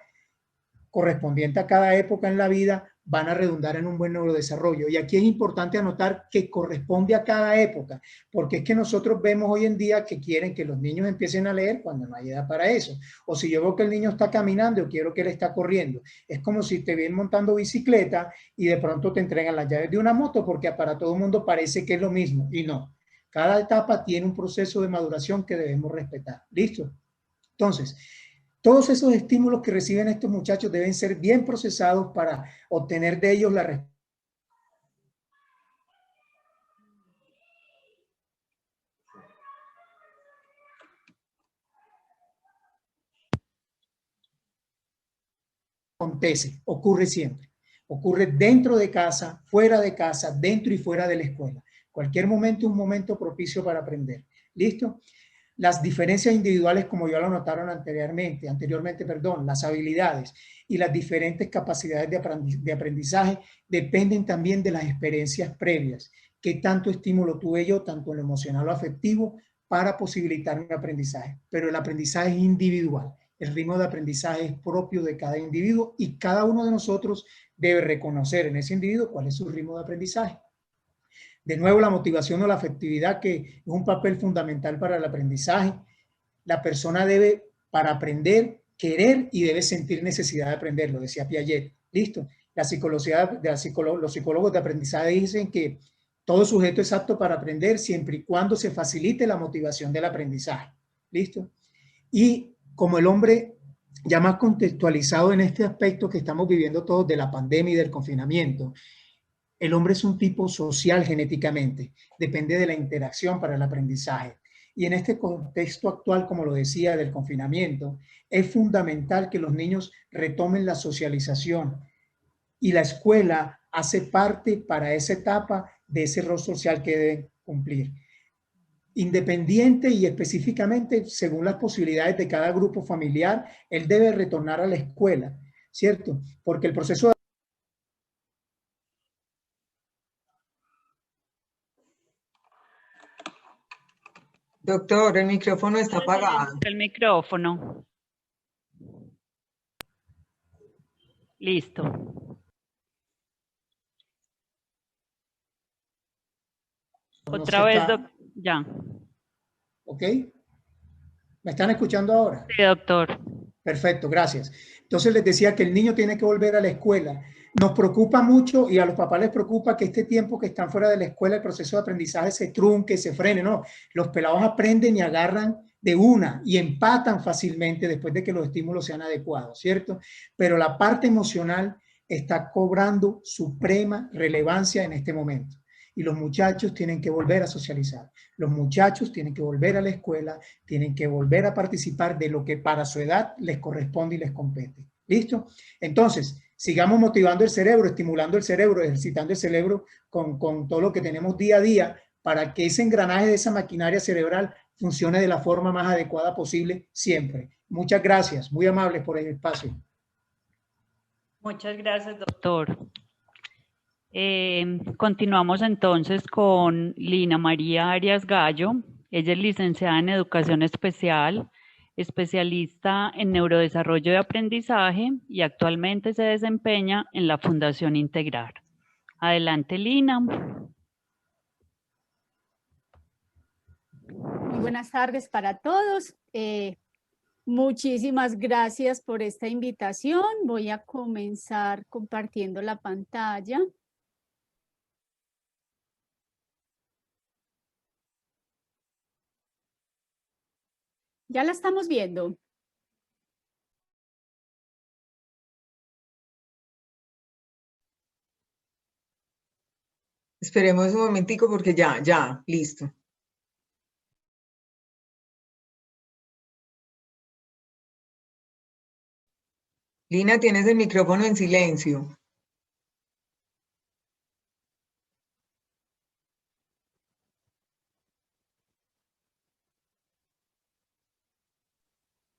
correspondiente a cada época en la vida van a redundar en un buen neurodesarrollo. Y aquí es importante anotar que corresponde a cada época, porque es que nosotros vemos hoy en día que quieren que los niños empiecen a leer cuando no hay edad para eso. O si yo veo que el niño está caminando, yo quiero que él está corriendo. Es como si te ven montando bicicleta y de pronto te entregan las llaves de una moto, porque para todo el mundo parece que es lo mismo. Y no. Cada etapa tiene un proceso de maduración que debemos respetar. ¿Listo? Entonces, todos esos estímulos que reciben estos muchachos deben ser bien procesados para obtener de ellos la respuesta. Acontece, ocurre siempre. Ocurre dentro de casa, fuera de casa, dentro y fuera de la escuela. Cualquier momento es un momento propicio para aprender. ¿Listo? Las diferencias individuales, como ya lo notaron anteriormente, las habilidades y las diferentes capacidades de aprendizaje dependen también de las experiencias previas. ¿Qué tanto estímulo tuve yo, tanto en lo emocional o afectivo, para posibilitar mi aprendizaje? Pero el aprendizaje es individual. El ritmo de aprendizaje es propio de cada individuo y cada uno de nosotros debe reconocer en ese individuo cuál es su ritmo de aprendizaje. De nuevo, la motivación o la afectividad, que es un papel fundamental para el aprendizaje. La persona debe, para aprender, querer y debe sentir necesidad de aprender, lo decía Piaget. ¿Listo? Los psicólogos de aprendizaje dicen que todo sujeto es apto para aprender siempre y cuando se facilite la motivación del aprendizaje. ¿Listo? Y como el hombre ya más contextualizado en este aspecto que estamos viviendo todos de la pandemia y del confinamiento, el hombre es un tipo social genéticamente, depende de la interacción para el aprendizaje. Y en este contexto actual, como lo decía, del confinamiento, es fundamental que los niños retomen la socialización y la escuela hace parte para esa etapa de ese rol social que deben cumplir. Independiente y específicamente según las posibilidades de cada grupo familiar, él debe retornar a la escuela, ¿cierto? Porque el proceso de Doctor, el micrófono está apagado. El micrófono. Listo. Otra vez, ya. ¿Ok? ¿Me están escuchando ahora? Sí, doctor. Perfecto, gracias. Entonces les decía que el niño tiene que volver a la escuela. Nos preocupa mucho y a los papás les preocupa que este tiempo que están fuera de la escuela el proceso de aprendizaje se trunque, se frene. No, los pelados aprenden y agarran de una y empatan fácilmente después de que los estímulos sean adecuados, ¿cierto? Pero la parte emocional está cobrando suprema relevancia en este momento. Y los muchachos tienen que volver a socializar. Los muchachos tienen que volver a la escuela, tienen que volver a participar de lo que para su edad les corresponde y les compete. ¿Listo? Entonces, sigamos motivando el cerebro, estimulando el cerebro, ejercitando el cerebro con todo lo que tenemos día a día para que ese engranaje de esa maquinaria cerebral funcione de la forma más adecuada posible siempre. Muchas gracias, muy amables por el espacio. Muchas gracias, doctor. Continuamos entonces con Lina María Arias Gallo. Ella es licenciada en Educación Especial, especialista en Neurodesarrollo de Aprendizaje y actualmente se desempeña en la Fundación Integrar. Adelante, Lina. Muy buenas tardes para todos. Muchísimas gracias por esta invitación. Voy a comenzar compartiendo la pantalla. Ya la estamos viendo. Esperemos un momentico porque ya, listo. Lina, tienes el micrófono en silencio.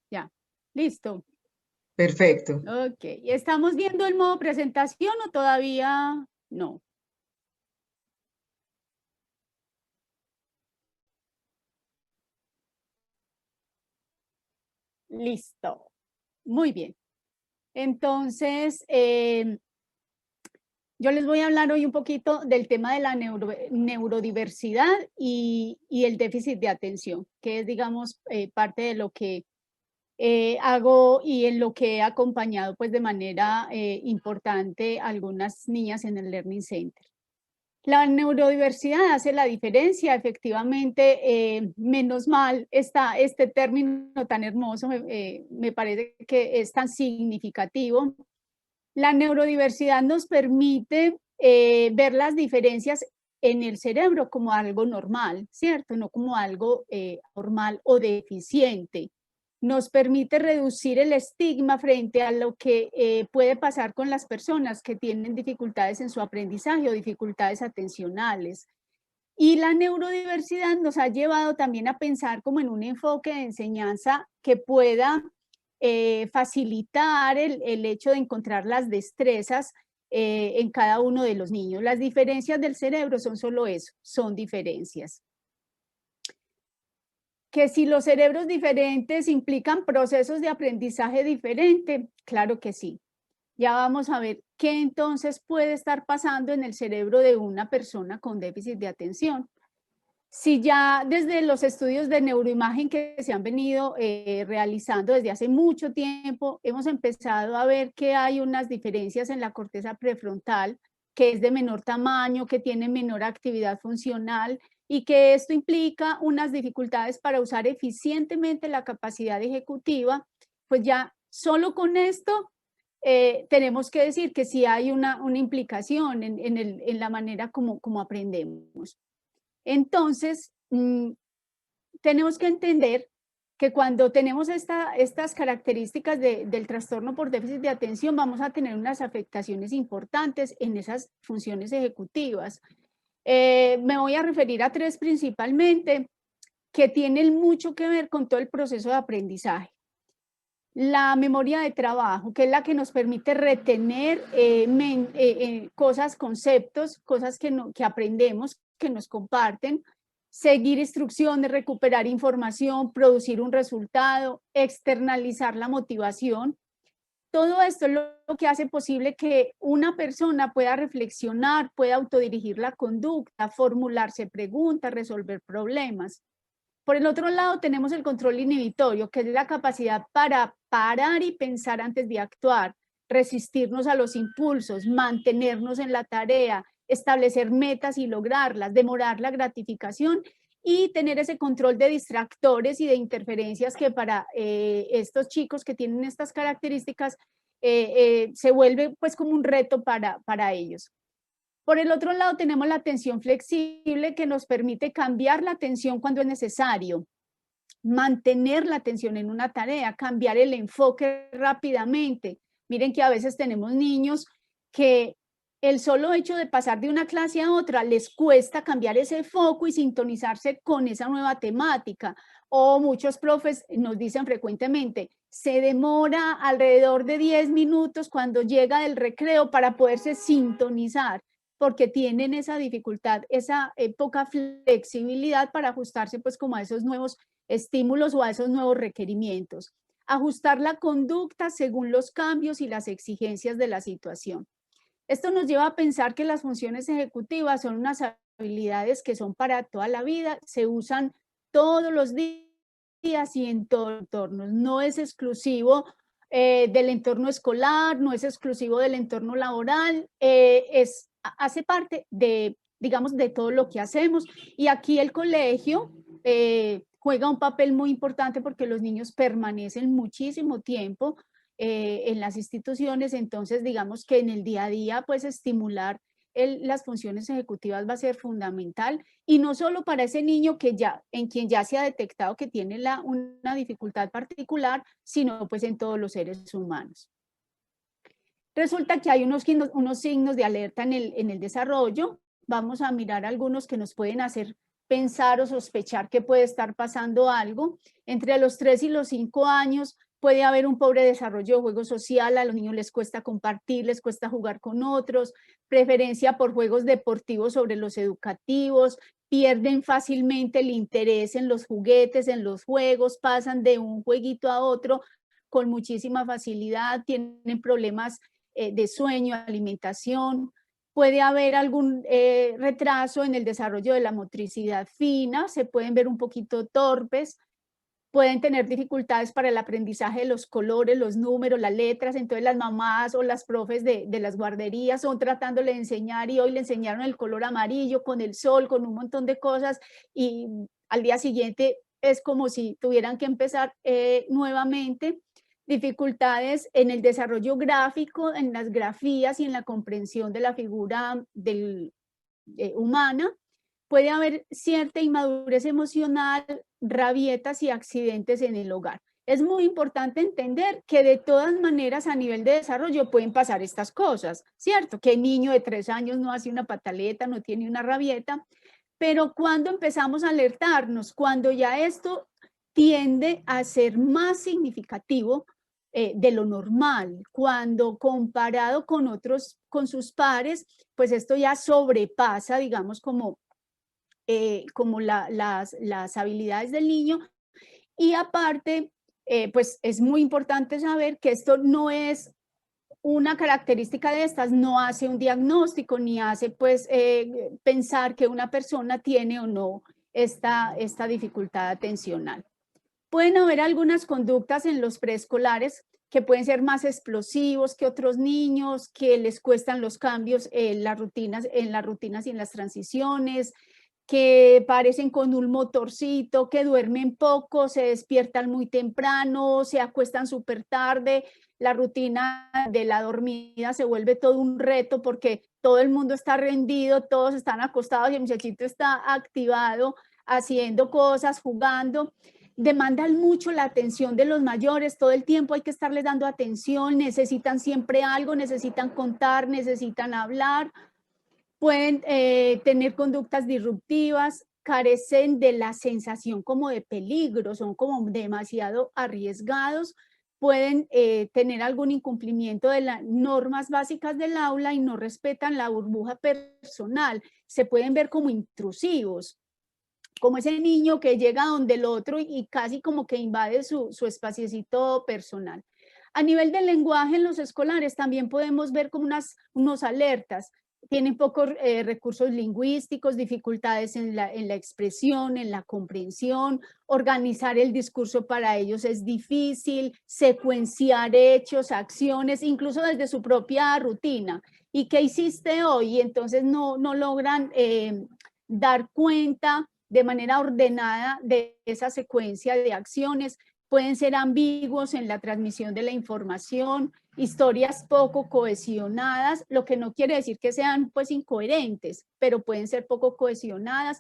Ya, listo. Perfecto. Ok, ¿estamos viendo el modo presentación o todavía no? Listo. Muy bien. Entonces, yo les voy a hablar hoy un poquito del tema de la neurodiversidad y el déficit de atención, que es, digamos, parte de lo que hago y en lo que he acompañado pues de manera importante a algunas niñas en el Learning Center. La neurodiversidad hace la diferencia, efectivamente, menos mal está este término tan hermoso, me parece que es tan significativo. La neurodiversidad nos permite ver las diferencias en el cerebro como algo normal, ¿cierto? No como algo normal o deficiente. Nos permite reducir el estigma frente a lo que puede pasar con las personas que tienen dificultades en su aprendizaje o dificultades atencionales. Y la neurodiversidad nos ha llevado también a pensar como en un enfoque de enseñanza que pueda facilitar el hecho de encontrar las destrezas en cada uno de los niños. Las diferencias del cerebro son solo eso, son diferencias. Que si los cerebros diferentes implican procesos de aprendizaje diferente, claro que sí. Ya vamos a ver qué entonces puede estar pasando en el cerebro de una persona con déficit de atención. Si ya desde los estudios de neuroimagen que se han venido realizando desde hace mucho tiempo, hemos empezado a ver que hay unas diferencias en la corteza prefrontal, que es de menor tamaño, que tiene menor actividad funcional y que esto implica unas dificultades para usar eficientemente la capacidad ejecutiva, pues ya solo con esto tenemos que decir que sí hay una implicación en la manera como aprendemos. Entonces, tenemos que entender que cuando tenemos estas características del trastorno por déficit de atención, vamos a tener unas afectaciones importantes en esas funciones ejecutivas. Me voy a referir a tres principalmente, que tienen mucho que ver con todo el proceso de aprendizaje. La memoria de trabajo, que es la que nos permite retener cosas, conceptos, cosas que aprendemos, que nos comparten, seguir instrucciones, recuperar información, producir un resultado, externalizar la motivación. Todo esto es lo que hace posible que una persona pueda reflexionar, pueda autodirigir la conducta, formularse preguntas, resolver problemas. Por el otro lado, tenemos el control inhibitorio, que es la capacidad para parar y pensar antes de actuar, resistirnos a los impulsos, mantenernos en la tarea, establecer metas y lograrlas, demorar la gratificación y tener ese control de distractores y de interferencias que para estos chicos que tienen estas características se vuelve pues como un reto para ellos. Por el otro lado, tenemos la atención flexible que nos permite cambiar la atención cuando es necesario, mantener la atención en una tarea, cambiar el enfoque rápidamente. Miren que a veces tenemos niños que el solo hecho de pasar de una clase a otra les cuesta cambiar ese foco y sintonizarse con esa nueva temática. O muchos profes nos dicen frecuentemente, se demora alrededor de 10 minutos cuando llega del recreo para poderse sintonizar, porque tienen esa dificultad, esa poca flexibilidad para ajustarse pues como a esos nuevos estímulos o a esos nuevos requerimientos. Ajustar la conducta según los cambios y las exigencias de la situación. Esto nos lleva a pensar que las funciones ejecutivas son unas habilidades que son para toda la vida, se usan todos los días y en todos entornos. No es exclusivo del entorno escolar, no es exclusivo del entorno laboral, hace parte de, digamos, de todo lo que hacemos. Y aquí el colegio juega un papel muy importante porque los niños permanecen muchísimo tiempo en las instituciones, entonces digamos que en el día a día pues estimular las funciones ejecutivas va a ser fundamental, y no solo para ese niño en quien ya se ha detectado que tiene una dificultad particular, sino pues en todos los seres humanos. Resulta que hay unos signos de alerta en el desarrollo. Vamos a mirar algunos que nos pueden hacer pensar o sospechar que puede estar pasando algo. Entre los 3 y los 5 años puede haber un pobre desarrollo de juego social, a los niños les cuesta compartir, les cuesta jugar con otros, preferencia por juegos deportivos sobre los educativos, pierden fácilmente el interés en los juguetes, en los juegos, pasan de un jueguito a otro con muchísima facilidad, tienen problemas de sueño, alimentación. Puede haber algún retraso en el desarrollo de la motricidad fina, se pueden ver un poquito torpes, pueden tener dificultades para el aprendizaje de los colores, los números, las letras. Entonces las mamás o las profes de las guarderías son tratándole de enseñar, y hoy le enseñaron el color amarillo con el sol, con un montón de cosas, y al día siguiente es como si tuvieran que empezar nuevamente. Dificultades en el desarrollo gráfico, en las grafías y en la comprensión de la figura humana. Puede haber cierta inmadurez emocional, rabietas y accidentes en el hogar. Es muy importante entender que de todas maneras a nivel de desarrollo pueden pasar estas cosas, ¿cierto? Que el niño de 3 años no hace una pataleta, no tiene una rabieta, pero cuando empezamos a alertarnos, cuando ya esto tiende a ser más significativo de lo normal, cuando comparado con otros, con sus pares, pues esto ya sobrepasa, digamos, como las habilidades del niño. Y aparte, pues es muy importante saber que esto no es una característica de estas, no hace un diagnóstico ni hace pues pensar que una persona tiene o no esta dificultad atencional. Pueden haber algunas conductas en los preescolares que pueden ser más explosivos que otros niños, que les cuestan los cambios en las rutinas y en las transiciones, que parecen con un motorcito, que duermen poco, se despiertan muy temprano, se acuestan súper tarde. La rutina de la dormida se vuelve todo un reto porque todo el mundo está rendido, todos están acostados y el muchachito está activado, haciendo cosas, jugando. Demandan mucho la atención de los mayores, todo el tiempo hay que estarles dando atención, necesitan siempre algo, necesitan contar, necesitan hablar. Pueden tener conductas disruptivas, carecen de la sensación como de peligro, son como demasiado arriesgados, pueden tener algún incumplimiento de las normas básicas del aula y no respetan la burbuja personal, se pueden ver como intrusivos, como ese niño que llega donde el otro y casi como que invade su espaciecito personal. A nivel del lenguaje en los escolares también podemos ver como unos alertas. Tienen pocos recursos lingüísticos, dificultades en la expresión, en la comprensión, organizar el discurso para ellos es difícil, secuenciar hechos, acciones, incluso desde su propia rutina. ¿Y qué hiciste hoy? Y entonces no logran dar cuenta de manera ordenada de esa secuencia de acciones. Pueden ser ambiguos en la transmisión de la información, historias poco cohesionadas, lo que no quiere decir que sean pues incoherentes, pero pueden ser poco cohesionadas.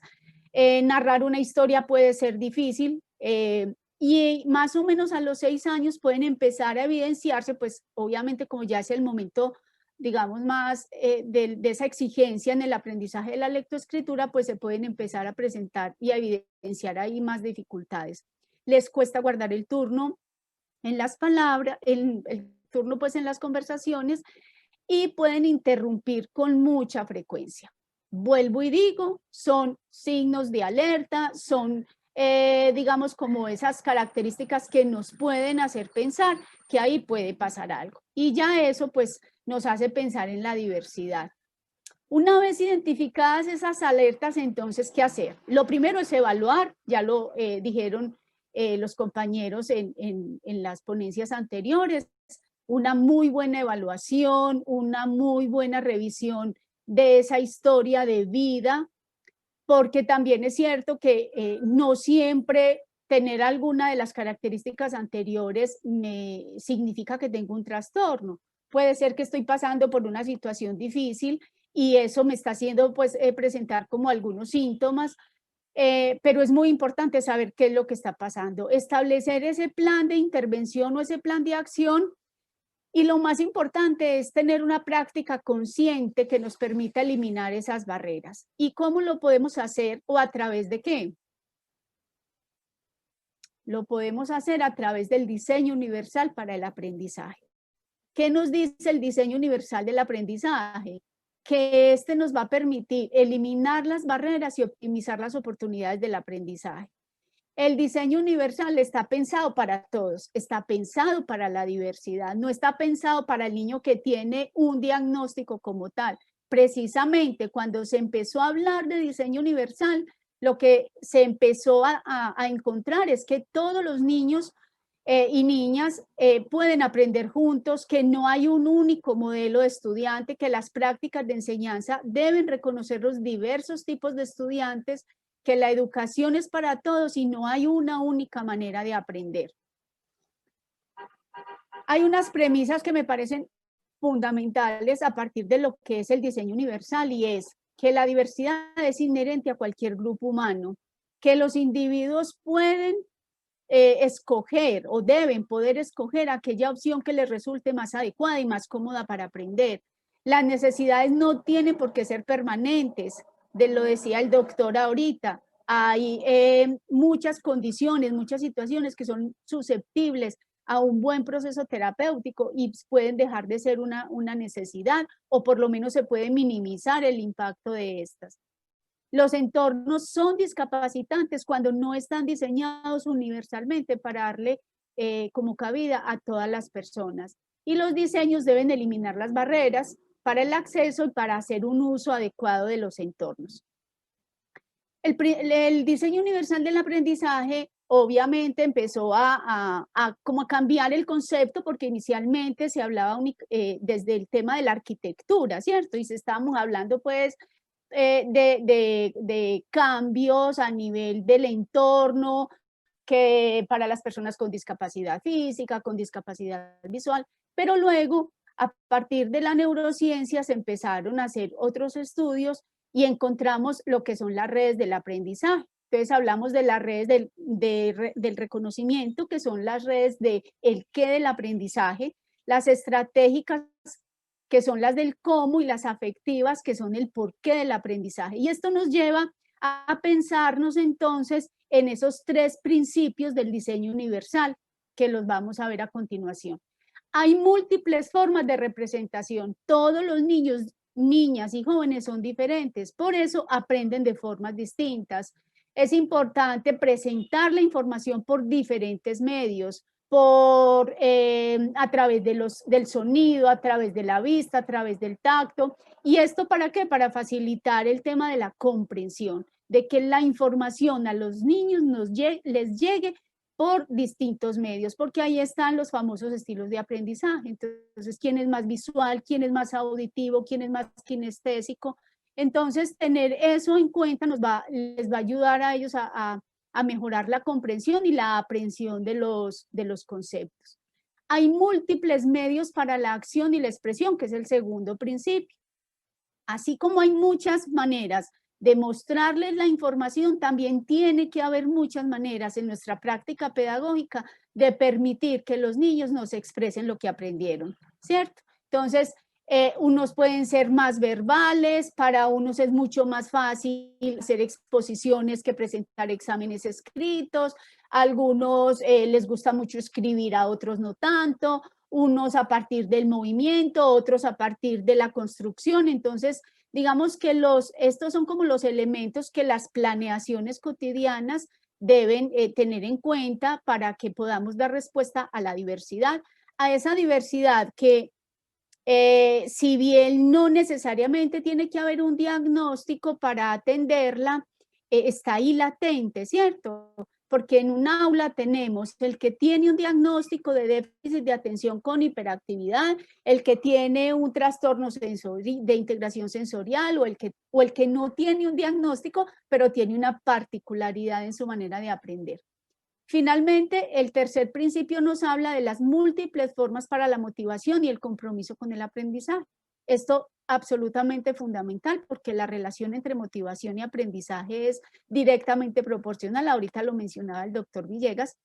Narrar una historia puede ser difícil y más o menos a los 6 años pueden empezar a evidenciarse, pues obviamente como ya es el momento, digamos, más de esa exigencia en el aprendizaje de la lectoescritura, pues se pueden empezar a presentar y a evidenciar ahí más dificultades. Les cuesta guardar el turno en las palabras, el turno pues en las conversaciones, y pueden interrumpir con mucha frecuencia. Vuelvo y digo, son signos de alerta, son digamos como esas características que nos pueden hacer pensar que ahí puede pasar algo. Y ya eso pues nos hace pensar en la diversidad. Una vez identificadas esas alertas, entonces, ¿qué hacer? Lo primero es evaluar, ya lo dijeron los compañeros en las ponencias anteriores, una muy buena evaluación, una muy buena revisión de esa historia de vida, porque también es cierto que no siempre tener alguna de las características anteriores me significa que tengo un trastorno. Puede ser que estoy pasando por una situación difícil y eso me está haciendo pues presentar como algunos síntomas, pero es muy importante saber qué es lo que está pasando, establecer ese plan de intervención o ese plan de acción. Y lo más importante es tener una práctica consciente que nos permita eliminar esas barreras. ¿Y cómo lo podemos hacer o a través de qué? Lo podemos hacer a través del diseño universal para el aprendizaje. ¿Qué nos dice el diseño universal del aprendizaje? Que este nos va a permitir eliminar las barreras y optimizar las oportunidades del aprendizaje. El diseño universal está pensado para todos, está pensado para la diversidad, no está pensado para el niño que tiene un diagnóstico como tal. Precisamente cuando se empezó a hablar de diseño universal, lo que se empezó a encontrar es que todos los niños y niñas pueden aprender juntos, que no hay un único modelo de estudiante, que las prácticas de enseñanza deben reconocer los diversos tipos de estudiantes, que la educación es para todos y no hay una única manera de aprender. Hay unas premisas que me parecen fundamentales a partir de lo que es el diseño universal, y es que la diversidad es inherente a cualquier grupo humano, que los individuos pueden escoger o deben poder escoger aquella opción que les resulte más adecuada y más cómoda para aprender. Las necesidades no tienen por qué ser permanentes, lo decía el doctor ahorita. Hay muchas condiciones, muchas situaciones que son susceptibles a un buen proceso terapéutico y pueden dejar de ser una necesidad, o por lo menos se puede minimizar el impacto de estas. Los entornos son discapacitantes cuando no están diseñados universalmente para darle como cabida a todas las personas. Y los diseños deben eliminar las barreras para el acceso y para hacer un uso adecuado de los entornos. El diseño universal del aprendizaje obviamente empezó como a cambiar el concepto, porque inicialmente se hablaba desde el tema de la arquitectura, ¿cierto? Y estábamos hablando pues de cambios a nivel del entorno, que para las personas con discapacidad física, con discapacidad visual, pero luego a partir de la neurociencia se empezaron a hacer otros estudios y encontramos lo que son las redes del aprendizaje. Entonces hablamos de las redes del reconocimiento, que son las redes del qué del aprendizaje, las estratégicas, que son las del cómo, y las afectivas, que son el porqué del aprendizaje. Y esto nos lleva a pensarnos entonces en esos 3 principios del diseño universal, que los vamos a ver a continuación. Hay múltiples formas de representación. Todos los niños, niñas y jóvenes son diferentes, por eso aprenden de formas distintas. Es importante presentar la información por diferentes medios, a través del sonido, a través de la vista, a través del tacto. ¿Y esto para qué? Para facilitar el tema de la comprensión, de que la información a los niños les llegue por distintos medios, porque ahí están los famosos estilos de aprendizaje. Entonces, ¿quién es más visual? ¿Quién es más auditivo? ¿Quién es más kinestésico? Entonces, tener eso en cuenta les va a ayudar a ellos a mejorar la comprensión y la aprehensión de los conceptos. Hay múltiples medios para la acción y la expresión, que es el segundo principio. Así como hay muchas maneras de mostrarles la información, también tiene que haber muchas maneras en nuestra práctica pedagógica de permitir que los niños nos expresen lo que aprendieron, ¿cierto? Entonces, unos pueden ser más verbales, para unos es mucho más fácil hacer exposiciones que presentar exámenes escritos, a algunos les gusta mucho escribir, a otros no tanto, unos a partir del movimiento, otros a partir de la construcción. Entonces, digamos que estos son como los elementos que las planeaciones cotidianas deben tener en cuenta para que podamos dar respuesta a la diversidad, a esa diversidad que si bien no necesariamente tiene que haber un diagnóstico para atenderla, está ahí latente, ¿cierto? Porque en un aula tenemos el que tiene un diagnóstico de déficit de atención con hiperactividad, el que tiene un trastorno de integración sensorial, o el que no tiene un diagnóstico, pero tiene una particularidad en su manera de aprender. Finalmente, el tercer principio nos habla de las múltiples formas para la motivación y el compromiso con el aprendizaje. Esto absolutamente fundamental porque la relación entre motivación y aprendizaje es directamente proporcional. Ahorita lo mencionaba el doctor Villegas.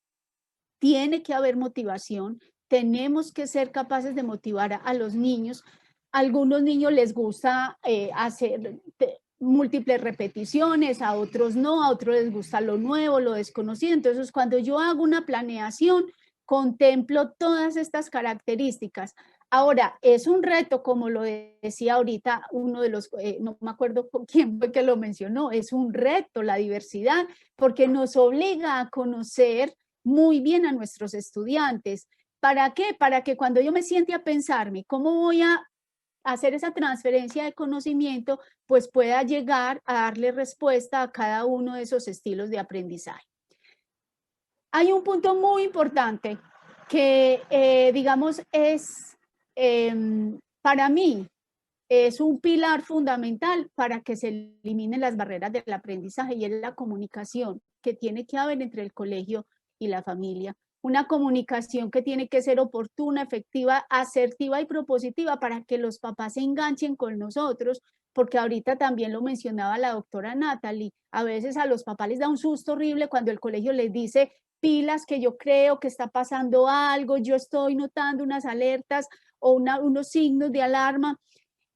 Tiene que haber motivación, tenemos que ser capaces de motivar a los niños. A algunos niños les gusta hacer múltiples repeticiones, a otros no, a otros les gusta lo nuevo, lo desconocido. Entonces, cuando yo hago una planeación, contemplo todas estas características. Ahora, es un reto, como lo decía ahorita uno de los, no me acuerdo quién fue que lo mencionó, es un reto la diversidad, porque nos obliga a conocer muy bien a nuestros estudiantes. ¿Para qué? Para que cuando yo me siente a pensarme cómo voy a hacer esa transferencia de conocimiento, pues pueda llegar a darle respuesta a cada uno de esos estilos de aprendizaje. Hay un punto muy importante que, digamos, es para mí, es un pilar fundamental para que se eliminen las barreras del aprendizaje y es la comunicación que tiene que haber entre el colegio y la familia. Una comunicación que tiene que ser oportuna, efectiva, asertiva y propositiva para que los papás se enganchen con nosotros, porque ahorita también lo mencionaba la doctora Natalie, a veces a los papás les da un susto horrible cuando el colegio les dice pilas que yo creo que está pasando algo, yo estoy notando unas alertas o unos signos de alarma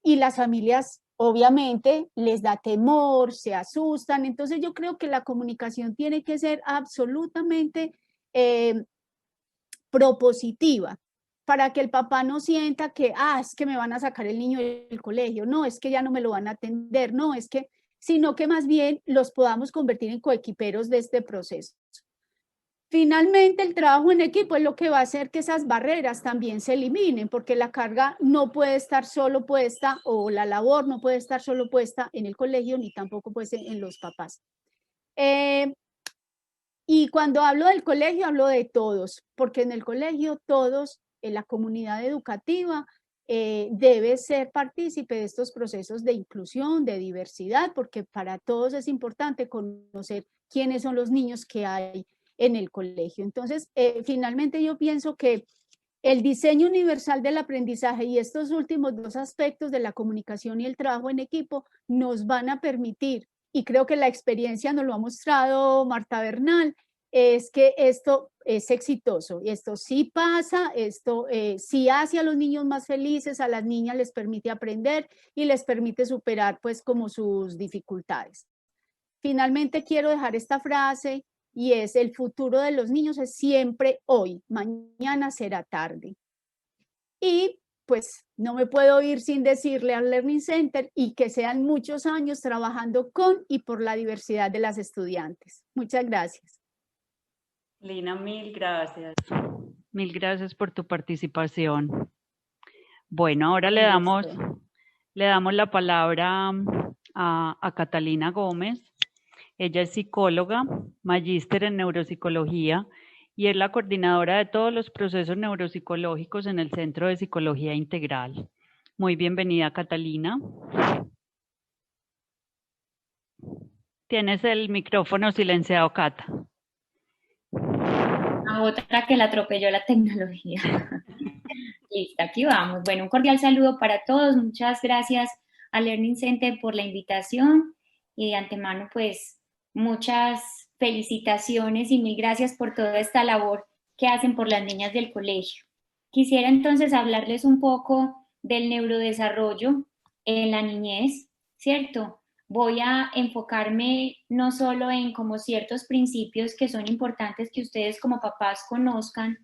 y las familias obviamente les da temor, se asustan. Entonces yo creo que la comunicación tiene que ser absolutamente propositiva para que el papá no sienta que, es que me van a sacar el niño del colegio, no, es que ya no me lo van a atender, no, es que, sino que más bien los podamos convertir en coequiperos de este proceso. Finalmente, el trabajo en equipo es lo que va a hacer que esas barreras también se eliminen, porque la carga no puede estar solo puesta, o la labor no puede estar solo puesta en el colegio, ni tampoco pues en los papás. Y cuando hablo del colegio, hablo de todos, porque en el colegio todos, en la comunidad educativa, debe ser partícipe de estos procesos de inclusión, de diversidad, porque para todos es importante conocer quiénes son los niños que hay en el colegio. Entonces, finalmente yo pienso que el diseño universal del aprendizaje y estos últimos dos aspectos de la comunicación y el trabajo en equipo nos van a permitir, y creo que la experiencia nos lo ha mostrado Marta Bernal, es que esto es exitoso, y esto sí pasa, esto sí hace a los niños más felices, a las niñas les permite aprender y les permite superar pues como sus dificultades. Finalmente quiero dejar esta frase y es: el futuro de los niños es siempre hoy, mañana será tarde. Y pues no me puedo ir sin decirle al Learning Center y que sean muchos años trabajando con y por la diversidad de las estudiantes. Muchas gracias. Lina, mil gracias. Mil gracias por tu participación. Bueno, ahora le damos la palabra a Catalina Gómez. Ella es psicóloga, magíster en neuropsicología y es la coordinadora de todos los procesos neuropsicológicos en el Centro de Psicología Integral. Muy bienvenida, Catalina. Tienes el micrófono silenciado, Cata. A otra que la atropelló la tecnología. Listo, aquí vamos. Bueno, un cordial saludo para todos. Muchas gracias al Learning Center por la invitación y de antemano, pues, muchas felicitaciones y mil gracias por toda esta labor que hacen por las niñas del colegio. Quisiera entonces hablarles un poco del neurodesarrollo en la niñez, ¿cierto? Voy a enfocarme no solo en como ciertos principios que son importantes que ustedes como papás conozcan,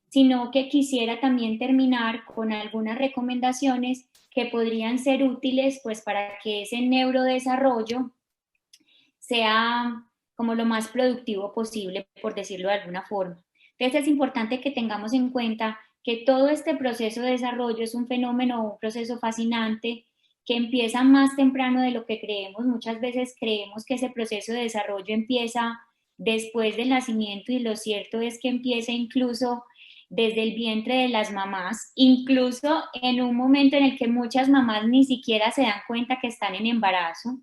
sino que quisiera también terminar con algunas recomendaciones que podrían ser útiles pues para que ese neurodesarrollo sea como lo más productivo posible, por decirlo de alguna forma. Entonces es importante que tengamos en cuenta que todo este proceso de desarrollo es un fenómeno, un proceso fascinante que empieza más temprano de lo que creemos. Muchas veces creemos que ese proceso de desarrollo empieza después del nacimiento y lo cierto es que empieza incluso desde el vientre de las mamás, incluso en un momento en el que muchas mamás ni siquiera se dan cuenta que están en embarazo.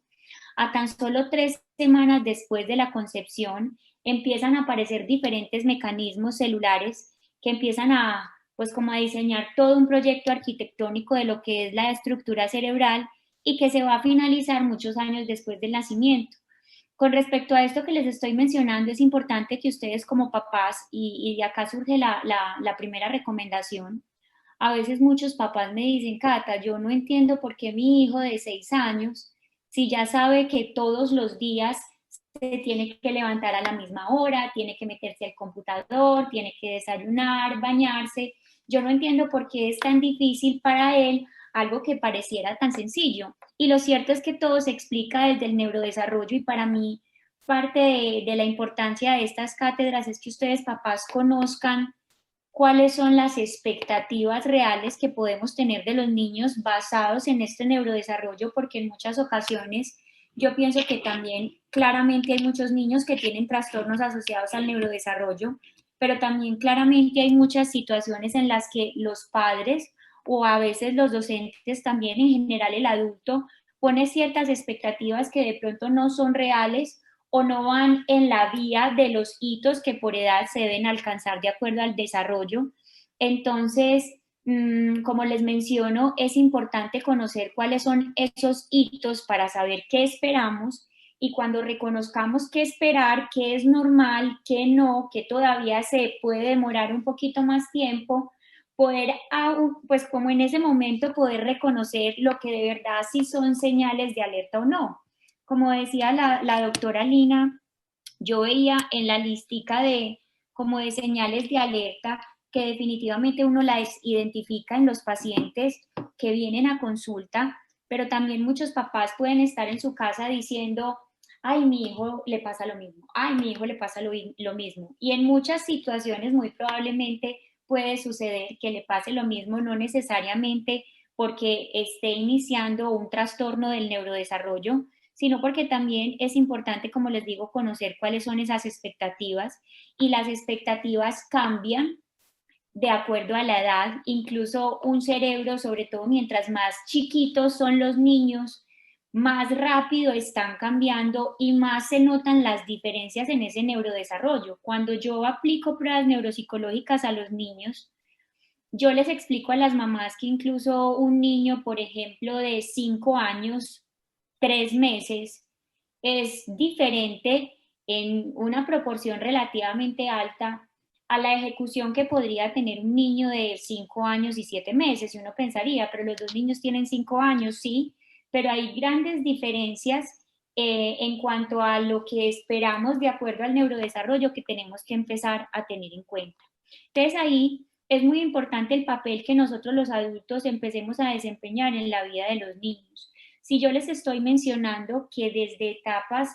A tan solo 3 semanas después de la concepción empiezan a aparecer diferentes mecanismos celulares que empiezan a pues como a diseñar todo un proyecto arquitectónico de lo que es la estructura cerebral y que se va a finalizar muchos años después del nacimiento. Con respecto a esto que les estoy mencionando, es importante que ustedes como papás, y de acá surge la primera recomendación, a veces muchos papás me dicen, Cata, yo no entiendo por qué mi hijo de 6 años, si ya sabe que todos los días se tiene que levantar a la misma hora, tiene que meterse al computador, tiene que desayunar, bañarse, yo no entiendo por qué es tan difícil para él algo que pareciera tan sencillo. Y lo cierto es que todo se explica desde el neurodesarrollo y para mí parte de la importancia de estas cátedras es que ustedes papás conozcan cuáles son las expectativas reales que podemos tener de los niños basados en este neurodesarrollo, porque en muchas ocasiones yo pienso que también claramente hay muchos niños que tienen trastornos asociados al neurodesarrollo, pero también claramente hay muchas situaciones en las que los padres o a veces los docentes también, en general el adulto, pone ciertas expectativas que de pronto no son reales o no van en la vía de los hitos que por edad se deben alcanzar de acuerdo al desarrollo. Entonces, como les menciono, es importante conocer cuáles son esos hitos para saber qué esperamos y cuando reconozcamos qué esperar, qué es normal, qué no, qué todavía se puede demorar un poquito más tiempo, poder, pues como en ese momento, poder reconocer lo que de verdad sí son señales de alerta o no. Como decía la doctora Lina, yo veía en la listica como de señales de alerta que definitivamente uno las identifica en los pacientes que vienen a consulta, pero también muchos papás pueden estar en su casa diciendo, ay, mi hijo le pasa lo mismo, ay, mi hijo le pasa lo mismo. Y en muchas situaciones muy probablemente puede suceder que le pase lo mismo, no necesariamente porque esté iniciando un trastorno del neurodesarrollo, sino porque también es importante, como les digo, conocer cuáles son esas expectativas y las expectativas cambian de acuerdo a la edad, incluso un cerebro, sobre todo mientras más chiquitos son los niños, más rápido están cambiando y más se notan las diferencias en ese neurodesarrollo. Cuando yo aplico pruebas neuropsicológicas a los niños, yo les explico a las mamás que incluso un niño, por ejemplo, de 5 años, 3 meses, es diferente en una proporción relativamente alta a la ejecución que podría tener un niño de 5 años y 7 meses. Y uno pensaría, pero los dos niños tienen 5 años, sí, pero hay grandes diferencias en cuanto a lo que esperamos de acuerdo al neurodesarrollo que tenemos que empezar a tener en cuenta. Entonces ahí es muy importante el papel que nosotros los adultos empecemos a desempeñar en la vida de los niños. Si yo les estoy mencionando que desde etapas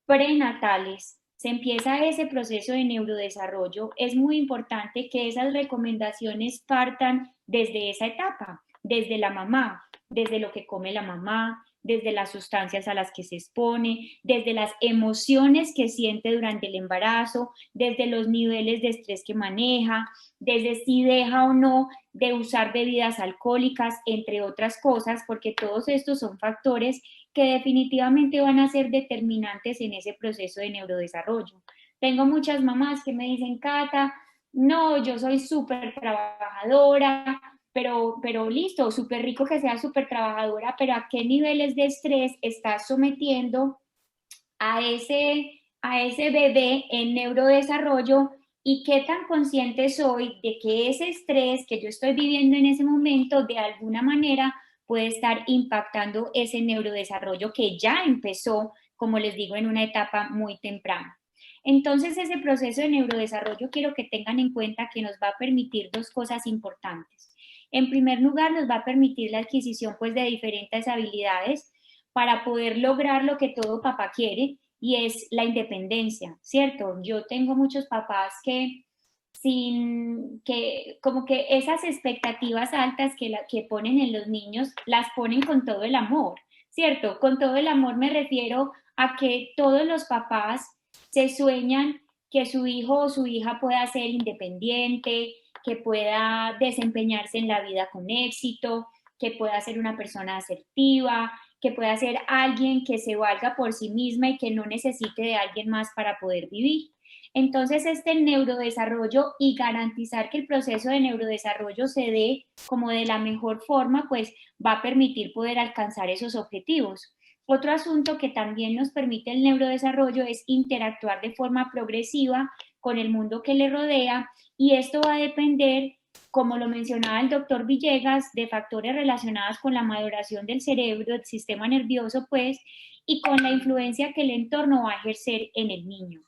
prenatales se empieza ese proceso de neurodesarrollo, es muy importante que esas recomendaciones partan desde esa etapa, desde la mamá, desde lo que come la mamá, desde las sustancias a las que se expone, desde las emociones que siente durante el embarazo, desde los niveles de estrés que maneja, desde si deja o no de usar bebidas alcohólicas, entre otras cosas, porque todos estos son factores que definitivamente van a ser determinantes en ese proceso de neurodesarrollo. Tengo muchas mamás que me dicen, Cata, no, yo soy súper trabajadora, pero listo, súper rico que sea súper trabajadora, pero ¿a qué niveles de estrés estás sometiendo a ese bebé en neurodesarrollo? ¿Y qué tan consciente soy de que ese estrés que yo estoy viviendo en ese momento de alguna manera puede estar impactando ese neurodesarrollo que ya empezó, como les digo, en una etapa muy temprana? Entonces, ese proceso de neurodesarrollo quiero que tengan en cuenta que nos va a permitir dos cosas importantes. En primer lugar, nos va a permitir la adquisición pues, de diferentes habilidades para poder lograr lo que todo papá quiere, y es la independencia, ¿cierto? Yo tengo muchos papás que como que esas expectativas altas que ponen en los niños, las ponen con todo el amor, ¿cierto? Con todo el amor me refiero a que todos los papás se sueñan que su hijo o su hija pueda ser independiente, que pueda desempeñarse en la vida con éxito, que pueda ser una persona asertiva, que pueda ser alguien que se valga por sí misma y que no necesite de alguien más para poder vivir. Entonces, este neurodesarrollo y garantizar que el proceso de neurodesarrollo se dé como de la mejor forma, pues va a permitir poder alcanzar esos objetivos. Otro asunto que también nos permite el neurodesarrollo es interactuar de forma progresiva con el mundo que le rodea, y esto va a depender, como lo mencionaba el doctor Villegas, de factores relacionados con la maduración del cerebro, del sistema nervioso, pues, y con la influencia que el entorno va a ejercer en el niño.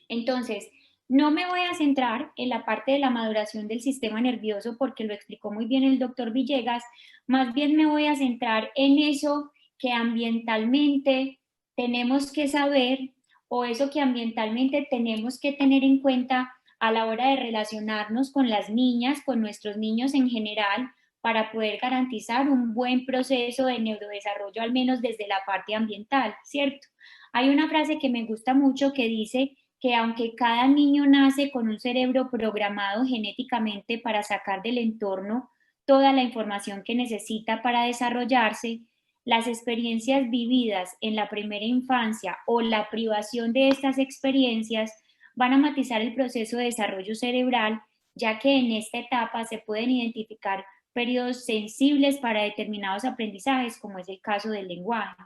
Entonces, no me voy a centrar en la parte de la maduración del sistema nervioso porque lo explicó muy bien el doctor Villegas, más bien me voy a centrar en eso que ambientalmente tenemos que saber, o eso que ambientalmente tenemos que tener en cuenta a la hora de relacionarnos con las niñas, con nuestros niños en general, para poder garantizar un buen proceso de neurodesarrollo, al menos desde la parte ambiental, ¿cierto? Hay una frase que me gusta mucho que dice que aunque cada niño nace con un cerebro programado genéticamente para sacar del entorno toda la información que necesita para desarrollarse, las experiencias vividas en la primera infancia o la privación de estas experiencias van a matizar el proceso de desarrollo cerebral, ya que en esta etapa se pueden identificar periodos sensibles para determinados aprendizajes, como es el caso del lenguaje.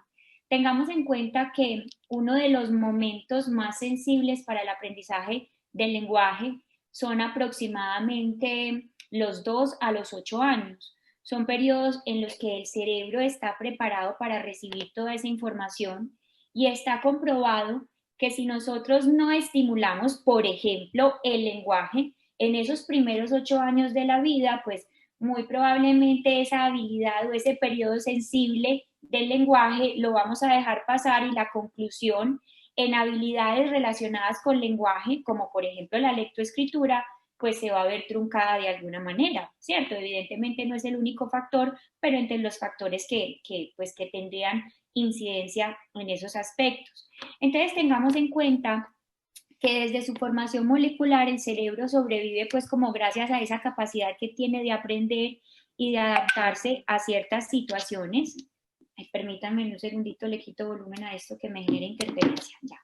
Tengamos en cuenta que uno de los momentos más sensibles para el aprendizaje del lenguaje son aproximadamente los 2 a los 8 años. Son periodos en los que el cerebro está preparado para recibir toda esa información, y está comprobado que si nosotros no estimulamos, por ejemplo, el lenguaje en esos primeros 8 años de la vida, pues muy probablemente esa habilidad o ese periodo sensible del lenguaje lo vamos a dejar pasar, y la conclusión en habilidades relacionadas con lenguaje, como por ejemplo la lectoescritura, pues se va a ver truncada de alguna manera, ¿cierto? Evidentemente no es el único factor, pero entre los factores que tendrían incidencia en esos aspectos. Entonces tengamos en cuenta que desde su formación molecular el cerebro sobrevive pues como gracias a esa capacidad que tiene de aprender y de adaptarse a ciertas situaciones. Ay, permítanme un segundito, le quito volumen a esto que me genera interferencia. Ya.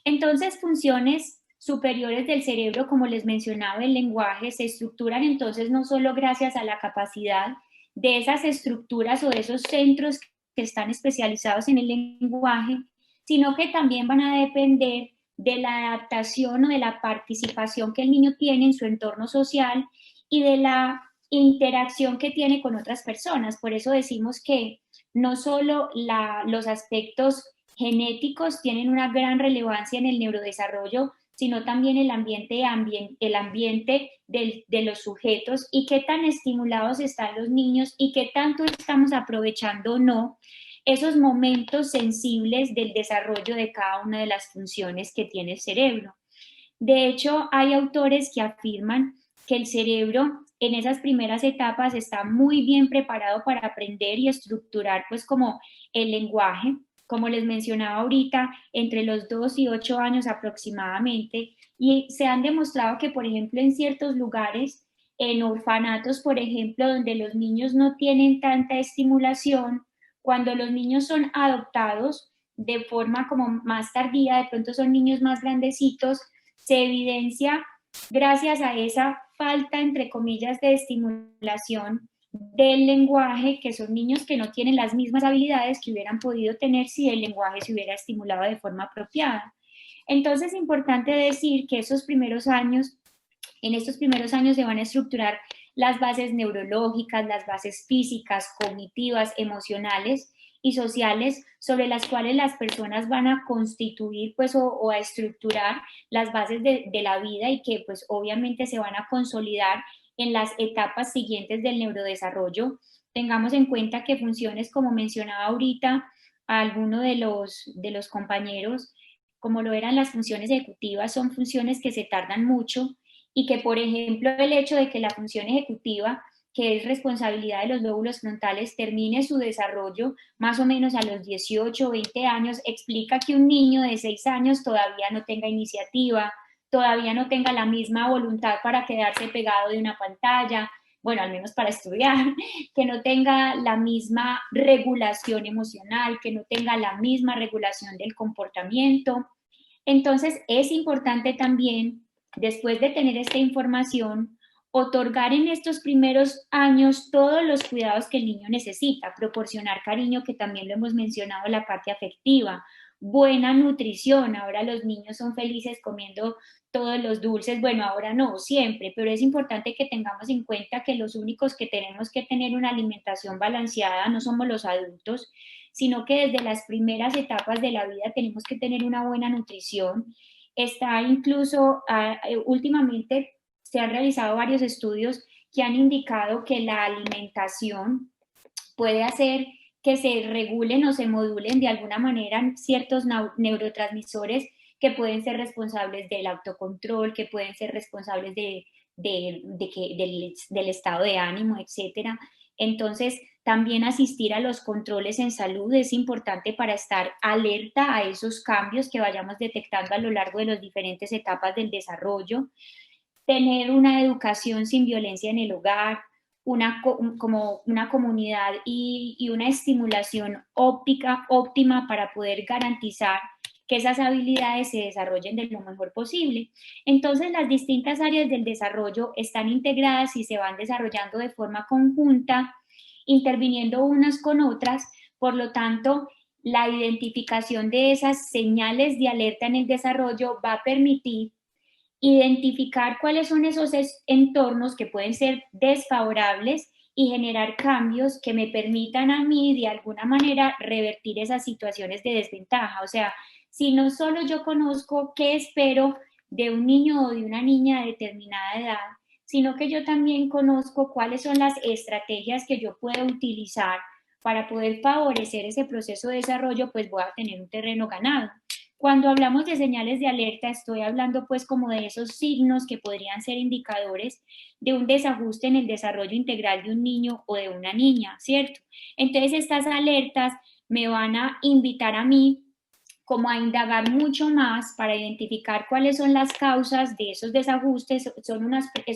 Entonces, funciones superiores del cerebro, como les mencionaba, el lenguaje, se estructuran entonces no solo gracias a la capacidad de esas estructuras o de esos centros que están especializados en el lenguaje, sino que también van a depender de la adaptación o de la participación que el niño tiene en su entorno social y de la interacción que tiene con otras personas. Por eso decimos que no solo los aspectos genéticos tienen una gran relevancia en el neurodesarrollo, sino también el ambiente de los sujetos, y qué tan estimulados están los niños y qué tanto estamos aprovechando o no esos momentos sensibles del desarrollo de cada una de las funciones que tiene el cerebro. De hecho, hay autores que afirman que el cerebro en esas primeras etapas está muy bien preparado para aprender y estructurar pues como el lenguaje, como les mencionaba ahorita, entre los 2 y 8 años aproximadamente, y se han demostrado que, por ejemplo, en ciertos lugares, en orfanatos, por ejemplo, donde los niños no tienen tanta estimulación, cuando los niños son adoptados de forma como más tardía, de pronto son niños más grandecitos, se evidencia gracias a esa falta, entre comillas, de estimulación del lenguaje, que son niños que no tienen las mismas habilidades que hubieran podido tener si el lenguaje se hubiera estimulado de forma apropiada. Entonces es importante decir que en estos primeros años se van a estructurar las bases neurológicas, las bases físicas, cognitivas, emocionales y sociales, sobre las cuales las personas van a constituir pues o a estructurar las bases de la vida, y que pues obviamente se van a consolidar en las etapas siguientes del neurodesarrollo. Tengamos en cuenta que funciones, como mencionaba ahorita a alguno de los compañeros, como lo eran las funciones ejecutivas, son funciones que se tardan mucho, y que, por ejemplo, el hecho de que la función ejecutiva, que es responsabilidad de los lóbulos frontales, termine su desarrollo más o menos a los 18 o 20 años, explica que un niño de 6 años todavía no tenga iniciativa, todavía no tenga la misma voluntad para quedarse pegado de una pantalla, bueno, al menos para estudiar, que no tenga la misma regulación emocional, que no tenga la misma regulación del comportamiento. Entonces, es importante también, después de tener esta información, otorgar en estos primeros años todos los cuidados que el niño necesita, proporcionar cariño, que también lo hemos mencionado, la parte afectiva, buena nutrición. Ahora los niños son felices comiendo todos los dulces, bueno, ahora no, siempre, pero es importante que tengamos en cuenta que los únicos que tenemos que tener una alimentación balanceada no somos los adultos, sino que desde las primeras etapas de la vida tenemos que tener una buena nutrición. Está incluso, últimamente se han realizado varios estudios que han indicado que la alimentación puede hacer que se regulen o se modulen de alguna manera ciertos neurotransmisores que pueden ser responsables del autocontrol, que pueden ser responsables del estado de ánimo, etcétera. Entonces, también asistir a los controles en salud es importante para estar alerta a esos cambios que vayamos detectando a lo largo de las diferentes etapas del desarrollo. Tener una educación sin violencia en el hogar, como una comunidad y una estimulación óptima para poder garantizar que esas habilidades se desarrollen de lo mejor posible. Entonces, las distintas áreas del desarrollo están integradas y se van desarrollando de forma conjunta, interviniendo unas con otras. Por lo tanto, la identificación de esas señales de alerta en el desarrollo va a permitir identificar cuáles son esos entornos que pueden ser desfavorables y generar cambios que me permitan a mí de alguna manera revertir esas situaciones de desventaja. O sea, si no solo yo conozco qué espero de un niño o de una niña de determinada edad, sino que yo también conozco cuáles son las estrategias que yo puedo utilizar para poder favorecer ese proceso de desarrollo, pues voy a tener un terreno ganado. Cuando hablamos de señales de alerta, estoy hablando pues como de esos signos que podrían ser indicadores de un desajuste en el desarrollo integral de un niño o de una niña, ¿cierto? Entonces estas alertas me van a invitar a mí como a indagar mucho más para identificar cuáles son las causas de esos desajustes.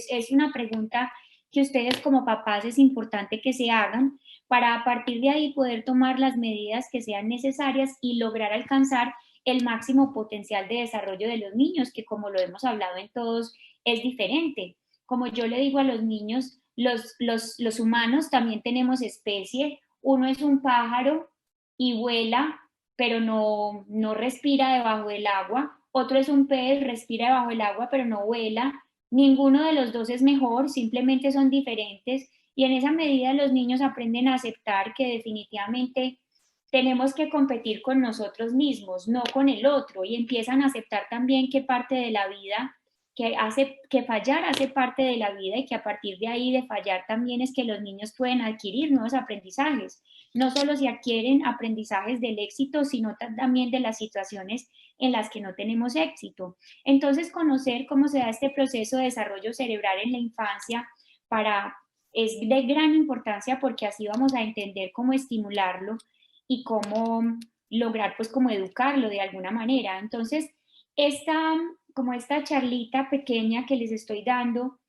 Es una pregunta que ustedes como papás es importante que se hagan para a partir de ahí poder tomar las medidas que sean necesarias y lograr alcanzar el máximo potencial de desarrollo de los niños, que como lo hemos hablado en todos, es diferente. Como yo le digo a los niños, los humanos también tenemos especie. Uno es un pájaro y vuela, pero no respira debajo del agua. Otro es un pez, respira debajo del agua, pero no vuela. Ninguno de los dos es mejor, simplemente son diferentes. Y en esa medida los niños aprenden a aceptar que definitivamente tenemos que competir con nosotros mismos, no con el otro, y empiezan a aceptar también que parte de la vida, que fallar hace parte de la vida y que a partir de ahí de fallar también es que los niños pueden adquirir nuevos aprendizajes. No solo se adquieren aprendizajes del éxito, sino también de las situaciones en las que no tenemos éxito. Entonces, conocer cómo se da este proceso de desarrollo cerebral en la infancia es de gran importancia porque así vamos a entender cómo estimularlo y cómo lograr pues como educarlo de alguna manera. Entonces, como esta charlita pequeña que les estoy dando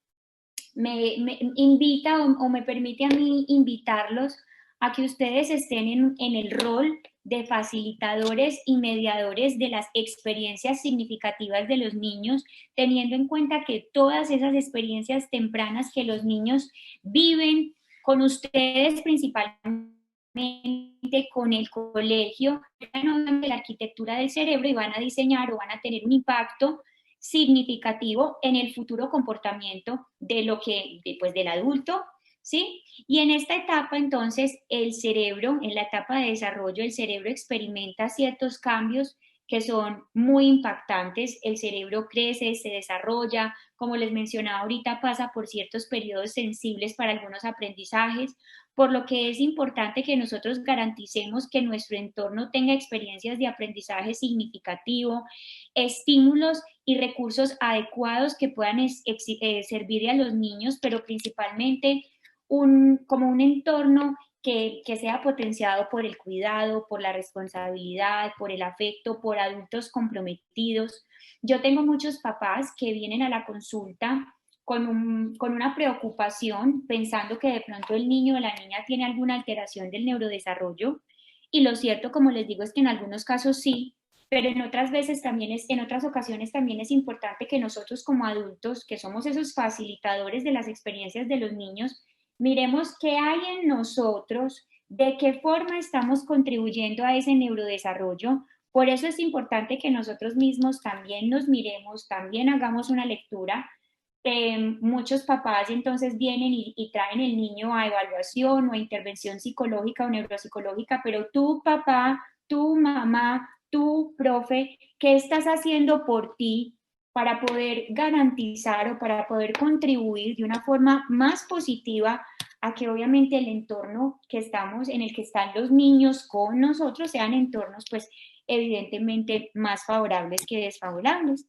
me invita o me permite a mí invitarlos a que ustedes estén en el rol de facilitadores y mediadores de las experiencias significativas de los niños, teniendo en cuenta que todas esas experiencias tempranas que los niños viven con ustedes principalmente, con el colegio, de la arquitectura del cerebro y van a diseñar o van a tener un impacto significativo en el futuro comportamiento del adulto, ¿sí? Y en esta etapa, entonces, el cerebro, en la etapa de desarrollo, el cerebro experimenta ciertos cambios que son muy impactantes. El cerebro crece, se desarrolla, como les mencionaba ahorita, pasa por ciertos periodos sensibles para algunos aprendizajes, por lo que es importante que nosotros garanticemos que nuestro entorno tenga experiencias de aprendizaje significativo, estímulos y recursos adecuados que puedan servir a los niños, pero principalmente como un entorno que sea potenciado por el cuidado, por la responsabilidad, por el afecto, por adultos comprometidos. Yo tengo muchos papás que vienen a la consulta con una preocupación, pensando que de pronto el niño o la niña tiene alguna alteración del neurodesarrollo, y lo cierto, como les digo, es que en algunos casos sí, pero en otras veces también en otras ocasiones también es importante que nosotros como adultos, que somos esos facilitadores de las experiencias de los niños, miremos qué hay en nosotros, de qué forma estamos contribuyendo a ese neurodesarrollo. Por eso es importante que nosotros mismos también nos miremos, también hagamos una lectura. Muchos papás entonces vienen y traen el niño a evaluación o a intervención psicológica o neuropsicológica, pero tú, papá, tú, mamá, tú, profe, ¿qué estás haciendo por ti para poder garantizar o para poder contribuir de una forma más positiva a que obviamente el entorno que estamos, en el que están los niños con nosotros, sean entornos pues evidentemente más favorables que desfavorables?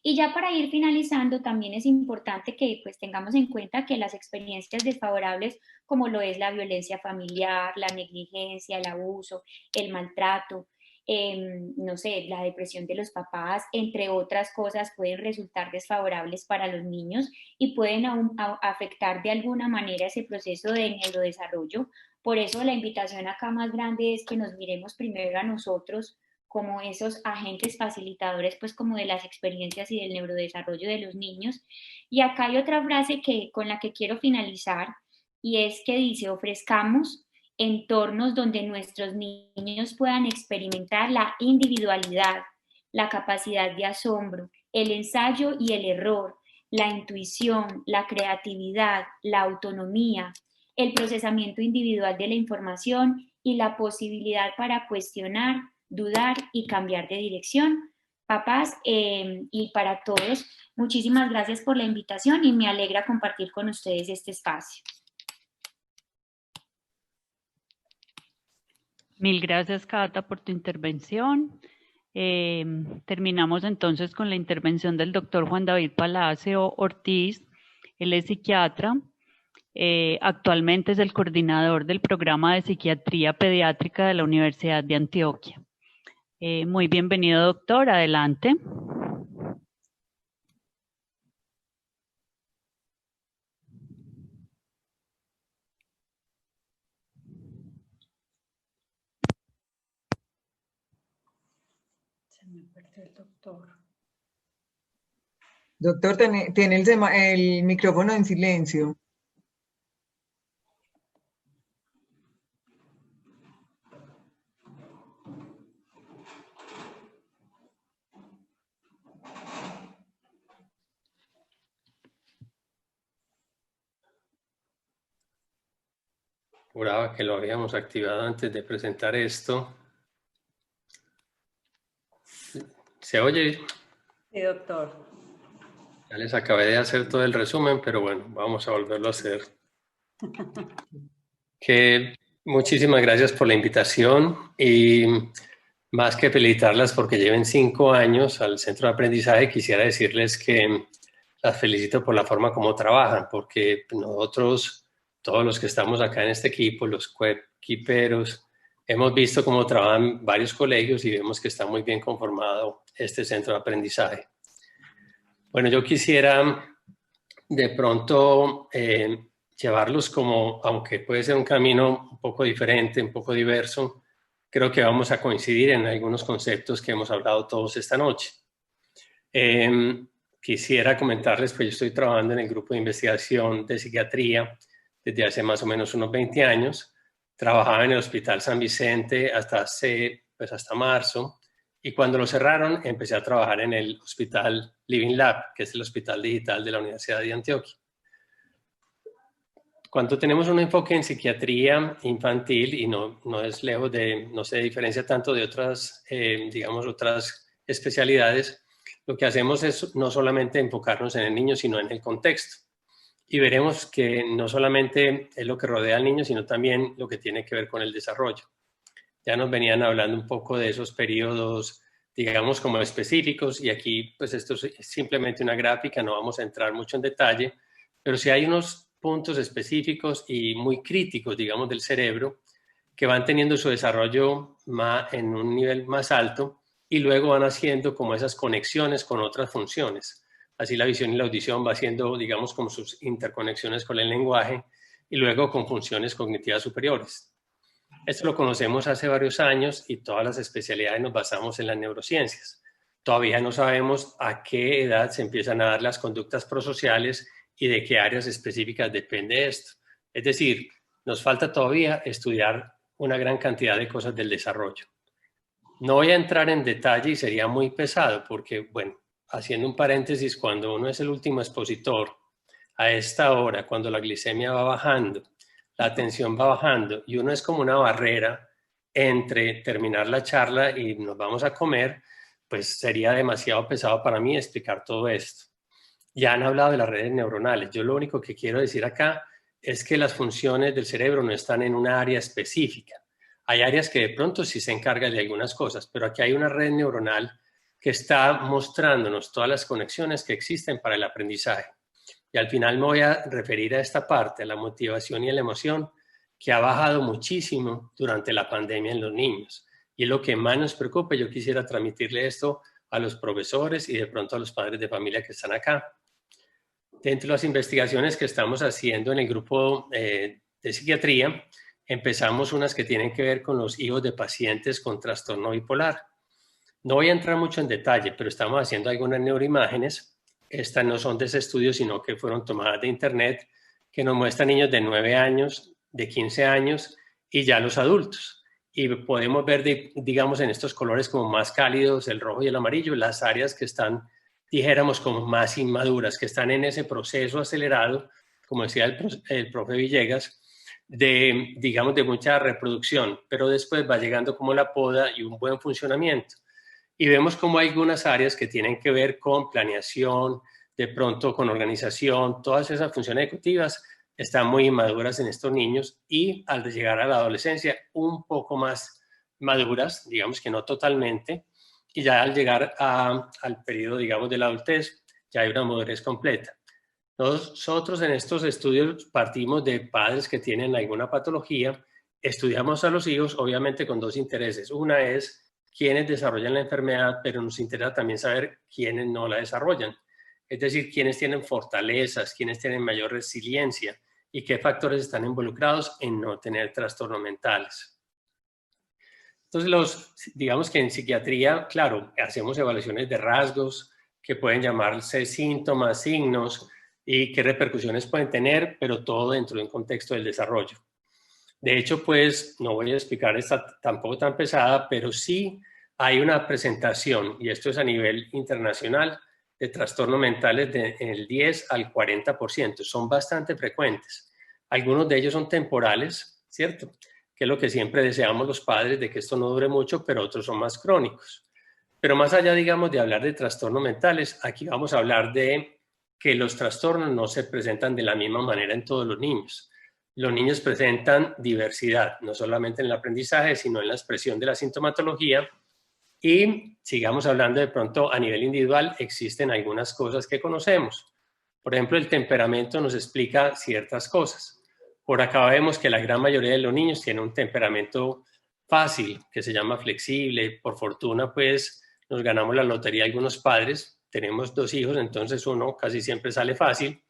Y ya para ir finalizando, también es importante que pues tengamos en cuenta que las experiencias desfavorables, como lo es la violencia familiar, la negligencia, el abuso, el maltrato, no sé, la depresión de los papás, entre otras cosas, pueden resultar desfavorables para los niños y pueden afectar de alguna manera ese proceso de neurodesarrollo. Por eso la invitación acá más grande es que nos miremos primero a nosotros como esos agentes facilitadores, pues como de las experiencias y del neurodesarrollo de los niños. Y acá hay otra frase con la que quiero finalizar, y es que dice: ofrezcamos entornos donde nuestros niños puedan experimentar la individualidad, la capacidad de asombro, el ensayo y el error, la intuición, la creatividad, la autonomía, el procesamiento individual de la información y la posibilidad para cuestionar, dudar y cambiar de dirección. Papás, y para todos, muchísimas gracias por la invitación y me alegra compartir con ustedes este espacio. Mil gracias, Cata, por tu intervención. Terminamos entonces con la intervención del doctor Juan David Palacio Ortiz. Él es psiquiatra. Actualmente es el coordinador del programa de psiquiatría pediátrica de la Universidad de Antioquia. Muy bienvenido, doctor. Adelante. Se me perdió el doctor. Doctor, tiene el micrófono en silencio. Juraba que lo habíamos activado antes de presentar esto. ¿Se oye? Sí, doctor. Ya les acabé de hacer todo el resumen, pero bueno, vamos a volverlo a hacer. Muchísimas gracias por la invitación y más que felicitarlas porque lleven 5 años al centro de aprendizaje, quisiera decirles que las felicito por la forma como trabajan, porque nosotros, todos los que estamos acá en este equipo, los equiperos, hemos visto cómo trabajan varios colegios y vemos que está muy bien conformado este centro de aprendizaje. Bueno, yo quisiera de pronto llevarlos como, aunque puede ser un camino un poco diferente, un poco diverso, creo que vamos a coincidir en algunos conceptos que hemos hablado todos esta noche. Quisiera comentarles, pues yo estoy trabajando en el grupo de investigación de psiquiatría desde hace más o menos unos 20 años. Trabajaba en el Hospital San Vicente hasta marzo, y cuando lo cerraron empecé a trabajar en el Hospital Living Lab, que es el hospital digital de la Universidad de Antioquia. Cuando tenemos un enfoque en psiquiatría infantil, y no es lejos de, no se diferencia tanto de otras, digamos, otras especialidades, lo que hacemos es no solamente enfocarnos en el niño, sino en el contexto. Y veremos que no solamente es lo que rodea al niño, sino también lo que tiene que ver con el desarrollo. Ya nos venían hablando un poco de esos periodos, digamos, como específicos, y aquí, pues esto es simplemente una gráfica, no vamos a entrar mucho en detalle, pero sí hay unos puntos específicos y muy críticos, digamos, del cerebro, que van teniendo su desarrollo en un nivel más alto y luego van haciendo como esas conexiones con otras funciones. Así la visión y la audición va haciendo, digamos, como sus interconexiones con el lenguaje y luego con funciones cognitivas superiores. Esto lo conocemos hace varios años y todas las especialidades nos basamos en las neurociencias. Todavía no sabemos a qué edad se empiezan a dar las conductas prosociales y de qué áreas específicas depende esto. Es decir, nos falta todavía estudiar una gran cantidad de cosas del desarrollo. No voy a entrar en detalle y sería muy pesado porque, bueno, haciendo un paréntesis, cuando uno es el último expositor a esta hora, cuando la glicemia va bajando, la tensión va bajando y uno es como una barrera entre terminar la charla y nos vamos a comer, pues sería demasiado pesado para mí explicar todo esto. Ya han hablado de las redes neuronales. Yo lo único que quiero decir acá es que las funciones del cerebro no están en una área específica. Hay áreas que de pronto sí se encargan de algunas cosas, pero aquí hay una red neuronal que está mostrándonos todas las conexiones que existen para el aprendizaje. Y al final me voy a referir a esta parte, a la motivación y a la emoción, que ha bajado muchísimo durante la pandemia en los niños. Y es lo que más nos preocupa. Yo quisiera transmitirle esto a los profesores y de pronto a los padres de familia que están acá. Dentro de las investigaciones que estamos haciendo en el grupo de psiquiatría, empezamos unas que tienen que ver con los hijos de pacientes con trastorno bipolar. No voy a entrar mucho en detalle, pero estamos haciendo algunas neuroimágenes. Estas no son de ese estudio, sino que fueron tomadas de internet, que nos muestran niños de 9 años, de 15 años y ya los adultos. Y podemos ver, digamos, en estos colores como más cálidos, el rojo y el amarillo, las áreas que están, dijéramos, como más inmaduras, que están en ese proceso acelerado, como decía el profe Villegas, de, digamos, de mucha reproducción, pero después va llegando como la poda y un buen funcionamiento. Y vemos como hay algunas áreas que tienen que ver con planeación, de pronto con organización, todas esas funciones ejecutivas están muy inmaduras en estos niños y al llegar a la adolescencia un poco más maduras, digamos que no totalmente, y ya al llegar al periodo, digamos, de la adultez, ya hay una madurez completa. Nosotros en estos estudios partimos de padres que tienen alguna patología, estudiamos a los hijos obviamente con dos intereses. Una es quiénes desarrollan la enfermedad, pero nos interesa también saber quiénes no la desarrollan. Es decir, quiénes tienen fortalezas, quiénes tienen mayor resiliencia y qué factores están involucrados en no tener trastornos mentales. Entonces, digamos que en psiquiatría, claro, hacemos evaluaciones de rasgos que pueden llamarse síntomas, signos y qué repercusiones pueden tener, pero todo dentro de un contexto del desarrollo. De hecho, pues, no voy a explicar esta tampoco tan pesada, pero sí hay una presentación, y esto es a nivel internacional, de trastornos mentales del 10 al 40%. Son bastante frecuentes. Algunos de ellos son temporales, ¿cierto? Que es lo que siempre deseamos los padres, de que esto no dure mucho, pero otros son más crónicos. Pero más allá, digamos, de hablar de trastornos mentales, aquí vamos a hablar de que los trastornos no se presentan de la misma manera en todos los niños. Los niños presentan diversidad, no solamente en el aprendizaje, sino en la expresión de la sintomatología. Y sigamos hablando de pronto a nivel individual, existen algunas cosas que conocemos. Por ejemplo, el temperamento nos explica ciertas cosas. Por acá vemos que la gran mayoría de los niños tienen un temperamento fácil, que se llama flexible. Por fortuna, pues, nos ganamos la lotería algunos padres. Tenemos 2 hijos, entonces uno casi siempre sale fácil.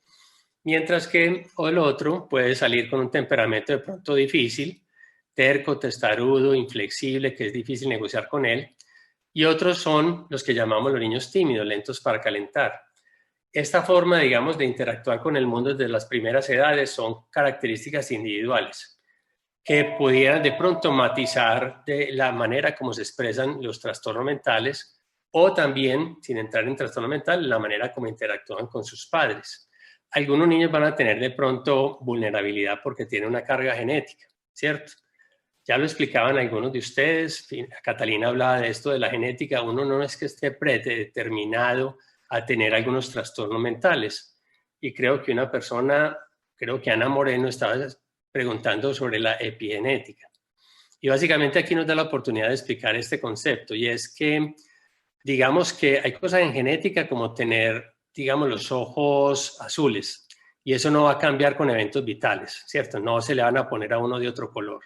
Mientras que el otro puede salir con un temperamento de pronto difícil, terco, testarudo, inflexible, que es difícil negociar con él. Y otros son los que llamamos los niños tímidos, lentos para calentar. Esta forma, digamos, de interactuar con el mundo desde las primeras edades son características individuales que pudieran de pronto matizar de la manera como se expresan los trastornos mentales o también, sin entrar en trastorno mental, la manera como interactúan con sus padres. Algunos niños van a tener de pronto vulnerabilidad porque tienen una carga genética, ¿cierto? Ya lo explicaban algunos de ustedes, Catalina hablaba de esto de la genética, uno no es que esté predeterminado a tener algunos trastornos mentales. Y creo que una persona, creo que Ana Moreno estaba preguntando sobre la epigenética. Y básicamente aquí nos da la oportunidad de explicar este concepto, y es que, digamos que hay cosas en genética como tener, digamos, los ojos azules, y eso no va a cambiar con eventos vitales, ¿cierto? No se le van a poner a uno de otro color.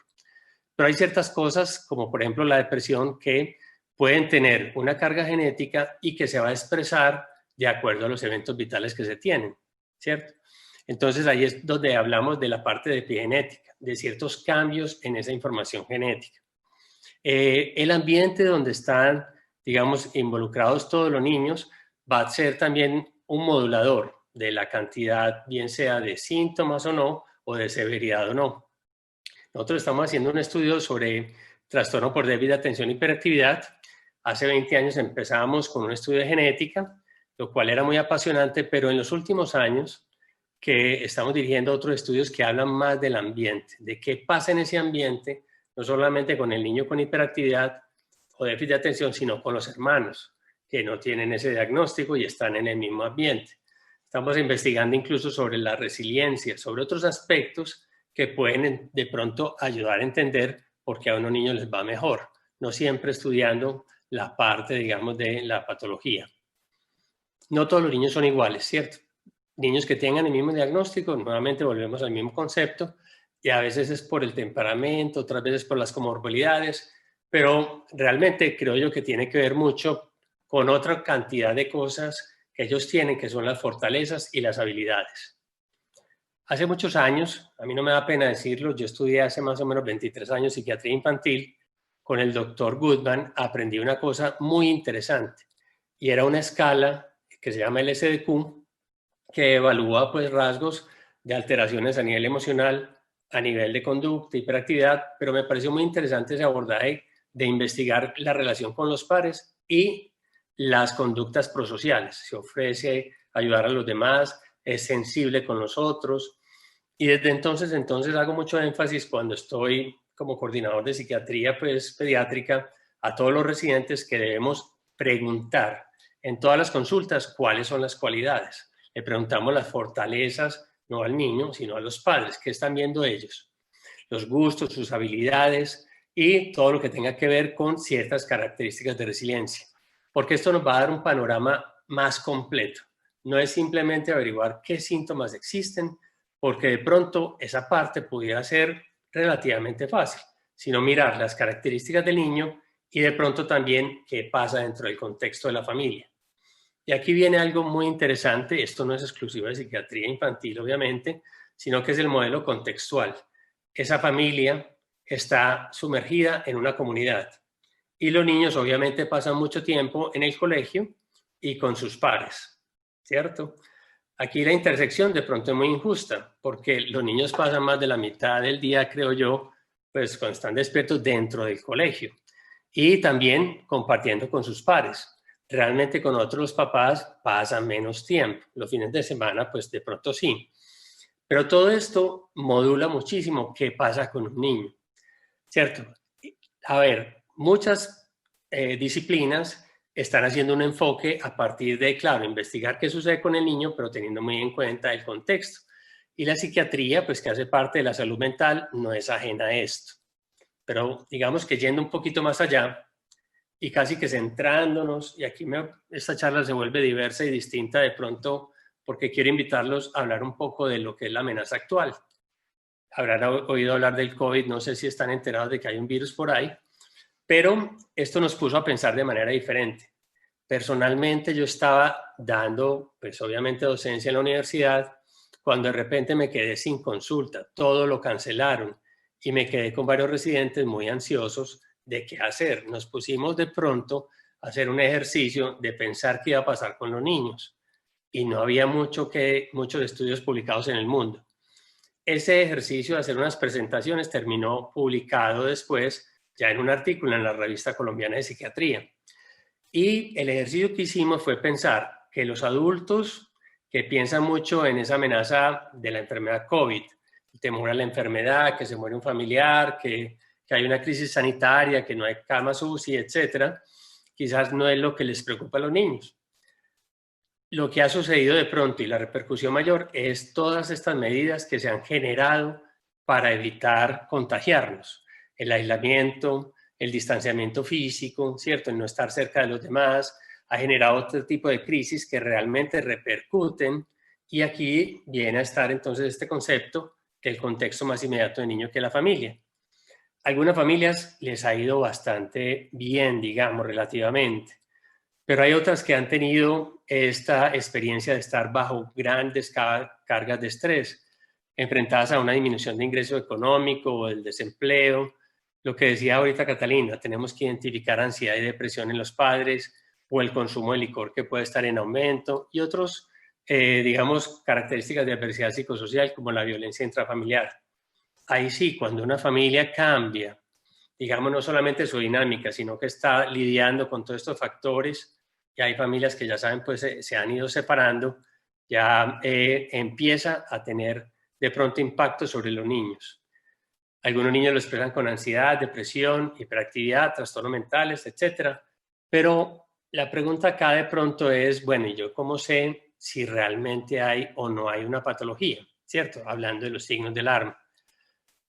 Pero hay ciertas cosas, como por ejemplo la depresión, que pueden tener una carga genética y que se va a expresar de acuerdo a los eventos vitales que se tienen, ¿cierto? Entonces ahí es donde hablamos de la parte de epigenética, de ciertos cambios en esa información genética. El ambiente donde están, digamos, involucrados todos los niños va a ser también un modulador de la cantidad, bien sea de síntomas o no, o de severidad o no. Nosotros estamos haciendo un estudio sobre trastorno por déficit de atención e hiperactividad. Hace 20 años empezamos con un estudio de genética, lo cual era muy apasionante, pero en los últimos años que estamos dirigiendo otros estudios que hablan más del ambiente, de qué pasa en ese ambiente, no solamente con el niño con hiperactividad o déficit de atención, sino con los hermanos que no tienen ese diagnóstico y están en el mismo ambiente. Estamos investigando incluso sobre la resiliencia, sobre otros aspectos que pueden de pronto ayudar a entender por qué a unos niños les va mejor, no siempre estudiando la parte, digamos, de la patología. No todos los niños son iguales, ¿cierto? Niños que tengan el mismo diagnóstico, nuevamente volvemos al mismo concepto, y a veces es por el temperamento, otras veces por las comorbilidades, pero realmente creo yo que tiene que ver mucho con otra cantidad de cosas que ellos tienen, que son las fortalezas y las habilidades. Hace muchos años, a mí no me da pena decirlo, yo estudié hace más o menos 23 años psiquiatría infantil, con el doctor Goodman aprendí una cosa muy interesante, y era una escala que se llama el SDQ, que evalúa pues rasgos de alteraciones a nivel emocional, a nivel de conducta, hiperactividad, pero me pareció muy interesante ese abordaje de investigar la relación con los pares y las conductas prosociales. Se ofrece ayudar a los demás, es sensible con los otros, y desde entonces hago mucho énfasis cuando estoy como coordinador de psiquiatría pues pediátrica a todos los residentes que debemos preguntar en todas las consultas cuáles son las cualidades. Le preguntamos las fortalezas, no al niño, sino a los padres, qué están viendo ellos, los gustos, sus habilidades y todo lo que tenga que ver con ciertas características de resiliencia, porque esto nos va a dar un panorama más completo. No es simplemente averiguar qué síntomas existen, porque de pronto esa parte pudiera ser relativamente fácil, sino mirar las características del niño y de pronto también qué pasa dentro del contexto de la familia. Y aquí viene algo muy interesante, esto no es exclusivo de psiquiatría infantil, obviamente, sino que es el modelo contextual. Esa familia está sumergida en una comunidad y los niños obviamente pasan mucho tiempo en el colegio y con sus pares, ¿cierto? Aquí la intersección de pronto es muy injusta, porque los niños pasan más de la mitad del día, creo yo, pues cuando están despiertos dentro del colegio y también compartiendo con sus pares. Realmente con otros papás pasan menos tiempo. Los fines de semana, pues de pronto sí. Pero todo esto modula muchísimo qué pasa con un niño, ¿cierto? A ver, muchas disciplinas están haciendo un enfoque a partir de, claro, investigar qué sucede con el niño, pero teniendo muy en cuenta el contexto. Y la psiquiatría, pues que hace parte de la salud mental, no es ajena a esto. Pero digamos que yendo un poquito más allá, y casi que centrándonos, y aquí esta charla se vuelve diversa y distinta de pronto porque quiero invitarlos a hablar un poco de lo que es la amenaza actual. Habrán oído hablar del COVID, no sé si están enterados de que hay un virus por ahí, pero esto nos puso a pensar de manera diferente. Personalmente yo estaba dando, pues obviamente docencia en la universidad, cuando de repente me quedé sin consulta, todo lo cancelaron y me quedé con varios residentes muy ansiosos de qué hacer. Nos pusimos de pronto a hacer un ejercicio de pensar qué iba a pasar con los niños y no había muchos estudios publicados en el mundo. Ese ejercicio de hacer unas presentaciones terminó publicado después ya en un artículo en la Revista Colombiana de Psiquiatría. Y el ejercicio que hicimos fue pensar que los adultos que piensan mucho en esa amenaza de la enfermedad COVID, el temor a la enfermedad, que se muere un familiar, que hay una crisis sanitaria, que no hay camas UCI, etcétera, quizás no es lo que les preocupa a los niños. Lo que ha sucedido de pronto y la repercusión mayor es todas estas medidas que se han generado para evitar contagiarnos. El aislamiento, el distanciamiento físico, ¿cierto? El no estar cerca de los demás, ha generado otro tipo de crisis que realmente repercuten, y aquí viene a estar entonces este concepto del contexto más inmediato del niño, que es la familia. Algunas familias les ha ido bastante bien, digamos, relativamente, pero hay otras que han tenido esta experiencia de estar bajo grandes cargas de estrés, enfrentadas a una disminución de ingreso económico o el desempleo. Lo que decía ahorita Catalina, tenemos que identificar ansiedad y depresión en los padres o el consumo de licor que puede estar en aumento y otros, digamos, características de adversidad psicosocial como la violencia intrafamiliar. Ahí sí, cuando una familia cambia, digamos, no solamente su dinámica, sino que está lidiando con todos estos factores, y hay familias que ya saben, pues se han ido separando, ya empieza a tener de pronto impacto sobre los niños. Algunos niños lo expresan con ansiedad, depresión, hiperactividad, trastornos mentales, etc. Pero la pregunta acá de pronto es, bueno, ¿y yo cómo sé si realmente hay o no hay una patología? ¿Cierto? Hablando de los signos de alarma.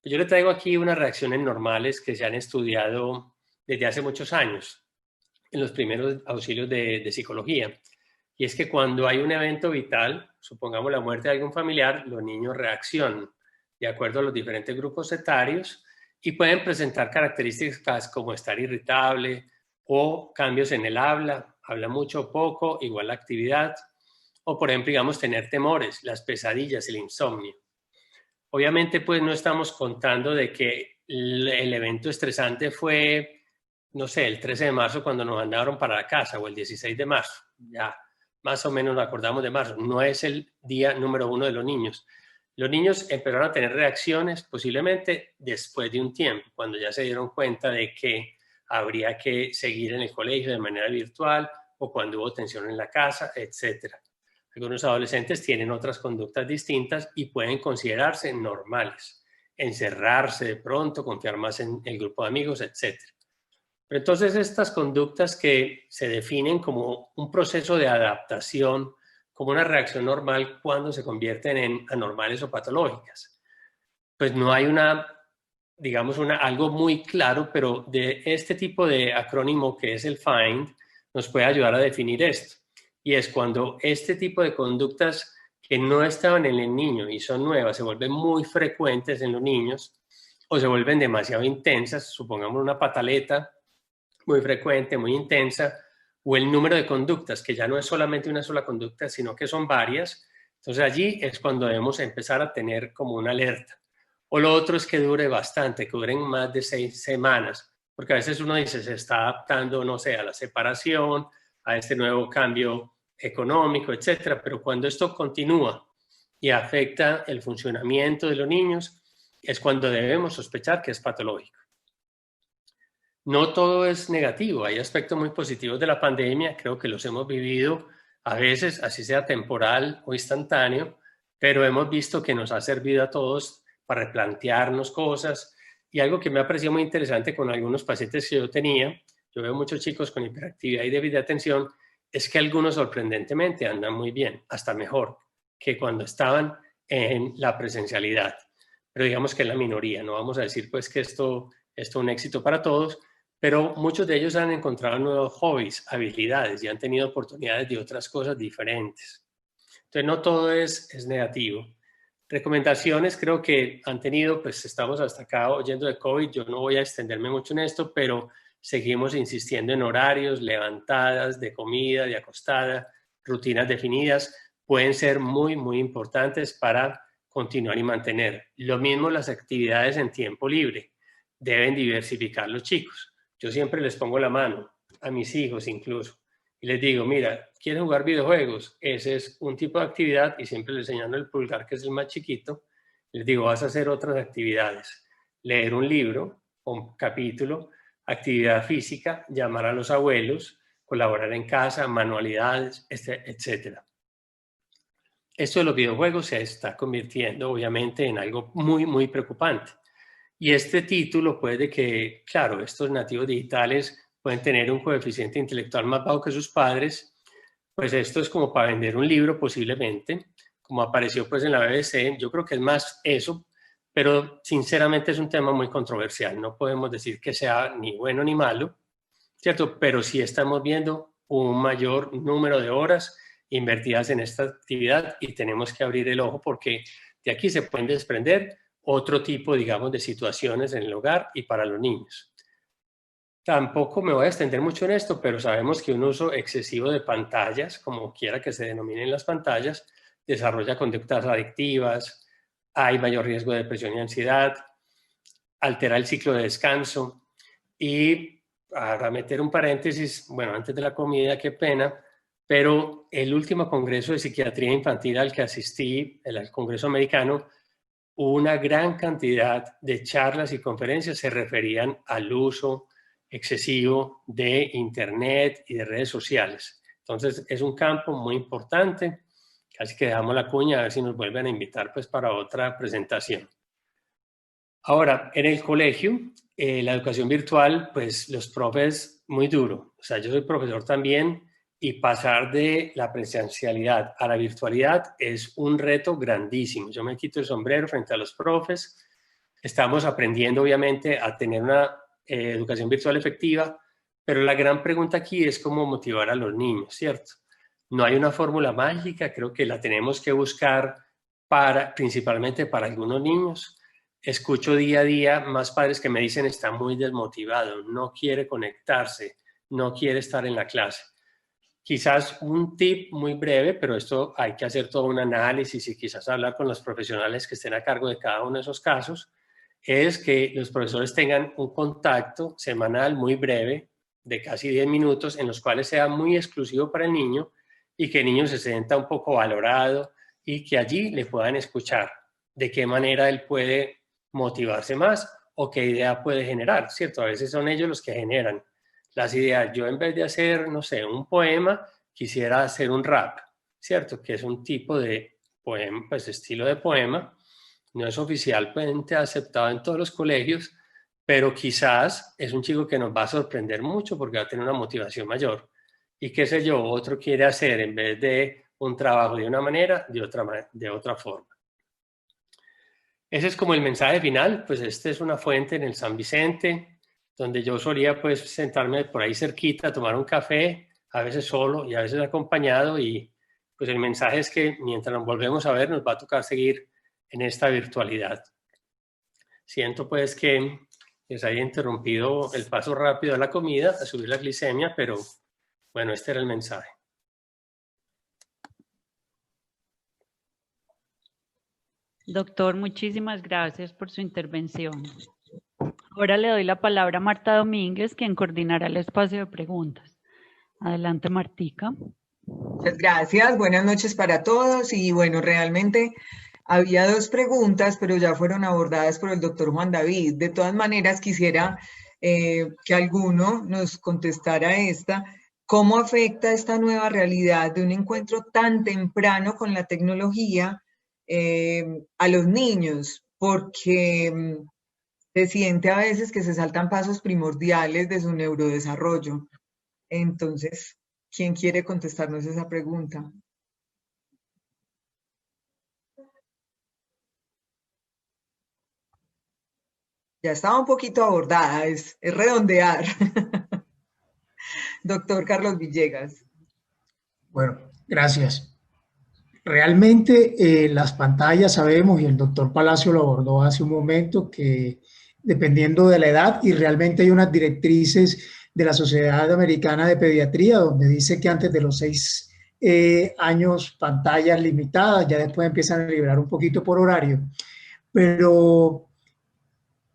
Yo le traigo aquí unas reacciones normales que se han estudiado desde hace muchos años en los primeros auxilios de psicología. Y es que cuando hay un evento vital, supongamos la muerte de algún familiar, los niños reaccionan de acuerdo a los diferentes grupos etarios y pueden presentar características como estar irritable o cambios en el habla mucho o poco, igual la actividad, o por ejemplo, digamos, tener temores, las pesadillas, el insomnio. Obviamente, pues no estamos contando de que el evento estresante fue, no sé, el 13 de marzo cuando nos mandaron para la casa o el 16 de marzo, ya más o menos nos acordamos de marzo, no es el día número 1 de los niños. Los niños empezaron a tener reacciones posiblemente después de un tiempo, cuando ya se dieron cuenta de que habría que seguir en el colegio de manera virtual o cuando hubo tensión en la casa, etc. Algunos adolescentes tienen otras conductas distintas y pueden considerarse normales, encerrarse de pronto, confiar más en el grupo de amigos, etc. Pero entonces estas conductas que se definen como un proceso de adaptación, como una reacción normal cuando se convierten en anormales o patológicas. Pues no hay algo muy claro, pero de este tipo de acrónimo que es el FIND nos puede ayudar a definir esto. Y es cuando este tipo de conductas que no estaban en el niño y son nuevas se vuelven muy frecuentes en los niños o se vuelven demasiado intensas, supongamos una pataleta muy frecuente, muy intensa, o el número de conductas, que ya no es solamente una sola conducta, sino que son varias. Entonces allí es cuando debemos empezar a tener como una alerta. O lo otro es que dure bastante, que duren más de 6 semanas, porque a veces uno dice, se está adaptando, no sé, a la separación, a este nuevo cambio económico, etcétera. Pero cuando esto continúa y afecta el funcionamiento de los niños, es cuando debemos sospechar que es patológico. No todo es negativo, hay aspectos muy positivos de la pandemia, creo que los hemos vivido a veces, así sea temporal o instantáneo, pero hemos visto que nos ha servido a todos para replantearnos cosas. Y algo que me ha parecido muy interesante con algunos pacientes que yo tenía, yo veo muchos chicos con hiperactividad y déficit de atención, es que algunos sorprendentemente andan muy bien, hasta mejor que cuando estaban en la presencialidad. Pero digamos que es la minoría, no vamos a decir pues que esto es un éxito para todos, pero muchos de ellos han encontrado nuevos hobbies, habilidades y han tenido oportunidades de otras cosas diferentes. Entonces no todo es negativo. Recomendaciones creo que han tenido, pues estamos hasta acá oyendo de COVID, yo no voy a extenderme mucho en esto, pero seguimos insistiendo en horarios, levantadas, de comida, de acostada, rutinas definidas, pueden ser muy, muy importantes para continuar y mantener. Lo mismo las actividades en tiempo libre, deben diversificar los chicos. Yo siempre les pongo la mano, a mis hijos incluso, y les digo, mira, ¿quieren jugar videojuegos? Ese es un tipo de actividad y siempre les enseñando el pulgar, que es el más chiquito. Les digo, vas a hacer otras actividades, leer un libro, un capítulo, actividad física, llamar a los abuelos, colaborar en casa, manualidades, etc. Esto de los videojuegos se está convirtiendo obviamente en algo muy, muy preocupante. Y este título puede que, claro, estos nativos digitales pueden tener un coeficiente intelectual más bajo que sus padres, pues esto es como para vender un libro posiblemente, como apareció pues en la BBC, yo creo que es más eso, pero sinceramente es un tema muy controversial, no podemos decir que sea ni bueno ni malo, ¿cierto? Pero sí estamos viendo un mayor número de horas invertidas en esta actividad y tenemos que abrir el ojo porque de aquí se pueden desprender otro tipo, digamos, de situaciones en el hogar y para los niños. Tampoco me voy a extender mucho en esto, pero sabemos que un uso excesivo de pantallas, como quiera que se denominen las pantallas, desarrolla conductas adictivas, hay mayor riesgo de depresión y ansiedad, altera el ciclo de descanso. Y para meter un paréntesis, bueno, antes de la comida, qué pena, pero el último congreso de psiquiatría infantil al que asistí, el Congreso Americano, una gran cantidad de charlas y conferencias se referían al uso excesivo de Internet y de redes sociales. Entonces, es un campo muy importante. Casi que dejamos la cuña a ver si nos vuelven a invitar pues, para otra presentación. Ahora, en el colegio, la educación virtual, pues los profes, muy duro. O sea, yo soy profesor también y pasar de la presencialidad a la virtualidad es un reto grandísimo. Yo me quito el sombrero frente a los profes. Estamos aprendiendo, obviamente, a tener una educación virtual efectiva, pero la gran pregunta aquí es cómo motivar a los niños, ¿cierto? No hay una fórmula mágica, creo que la tenemos que buscar principalmente para algunos niños. Escucho día a día más padres que me dicen está muy desmotivado, no quiere conectarse, no quiere estar en la clase. Quizás un tip muy breve, pero esto hay que hacer todo un análisis y quizás hablar con los profesionales que estén a cargo de cada uno de esos casos, es que los profesores tengan un contacto semanal muy breve, de casi 10 minutos, en los cuales sea muy exclusivo para el niño y que el niño se sienta un poco valorado y que allí le puedan escuchar de qué manera él puede motivarse más o qué idea puede generar, ¿cierto? A veces son ellos los que generan las ideas. Yo en vez de hacer, no sé, un poema, quisiera hacer un rap, ¿cierto? Que es un tipo de poema, pues estilo de poema. No es oficialmente aceptado en todos los colegios, pero quizás es un chico que nos va a sorprender mucho porque va a tener una motivación mayor. Y qué sé yo, otro quiere hacer en vez de un trabajo de una manera, de otra forma. Ese es como el mensaje final, pues este es una fuente en el San Vicente, donde yo solía pues sentarme por ahí cerquita, tomar un café, a veces solo y a veces acompañado, y pues el mensaje es que mientras nos volvemos a ver nos va a tocar seguir en esta virtualidad. Siento pues que les haya interrumpido el paso rápido de la comida, a subir la glicemia, pero bueno, este era el mensaje. Doctor, muchísimas gracias por su intervención. Ahora le doy la palabra a Marta Domínguez, quien coordinará el espacio de preguntas. Adelante, Martica. Muchas gracias, buenas noches para todos. Y bueno, realmente había dos preguntas, pero ya fueron abordadas por el doctor Juan David. De todas maneras, quisiera que alguno nos contestara esta. ¿Cómo afecta esta nueva realidad de un encuentro tan temprano con la tecnología a los niños? Porque se siente a veces que se saltan pasos primordiales de su neurodesarrollo. Entonces, ¿quién quiere contestarnos esa pregunta? Ya estaba un poquito abordada, es redondear. Doctor Carlos Villegas. Bueno, gracias. Realmente las pantallas sabemos, y el doctor Palacio lo abordó hace un momento, que dependiendo de la edad, y realmente hay unas directrices de la Sociedad Americana de Pediatría, donde dice que antes de los 6 años pantallas limitadas, ya después empiezan a liberar un poquito por horario. Pero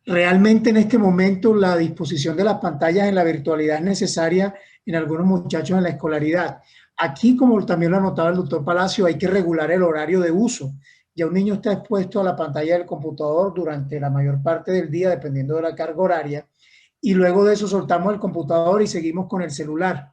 realmente en este momento la disposición de las pantallas en la virtualidad es necesaria en algunos muchachos en la escolaridad. Aquí, como también lo anotaba el doctor Palacio, hay que regular el horario de uso. Ya un niño está expuesto a la pantalla del computador durante la mayor parte del día, dependiendo de la carga horaria, y luego de eso soltamos el computador y seguimos con el celular.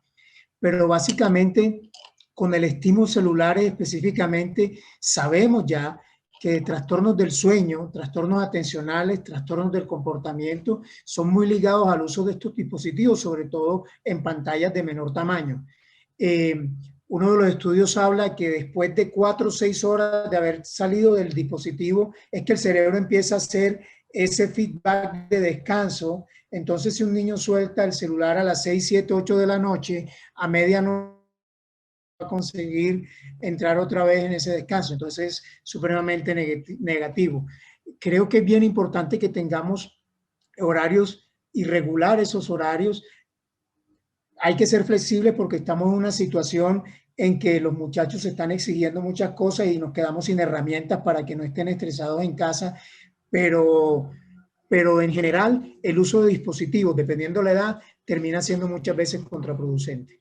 Pero básicamente, con el estímulo celular específicamente, sabemos ya que trastornos del sueño, trastornos atencionales, trastornos del comportamiento son muy ligados al uso de estos dispositivos, sobre todo en pantallas de menor tamaño. Uno de los estudios habla que después de 4 o 6 horas de haber salido del dispositivo es que el cerebro empieza a hacer ese feedback de descanso. Entonces, si un niño suelta el celular a las 6, 7, 8 de la noche, a medianoche va a conseguir entrar otra vez en ese descanso. Entonces, es supremamente negativo. Creo que es bien importante que tengamos horarios y regular esos horarios. Hay que ser flexible porque estamos en una situación en que los muchachos están exigiendo muchas cosas y nos quedamos sin herramientas para que no estén estresados en casa, pero en general el uso de dispositivos, dependiendo de la edad, termina siendo muchas veces contraproducente.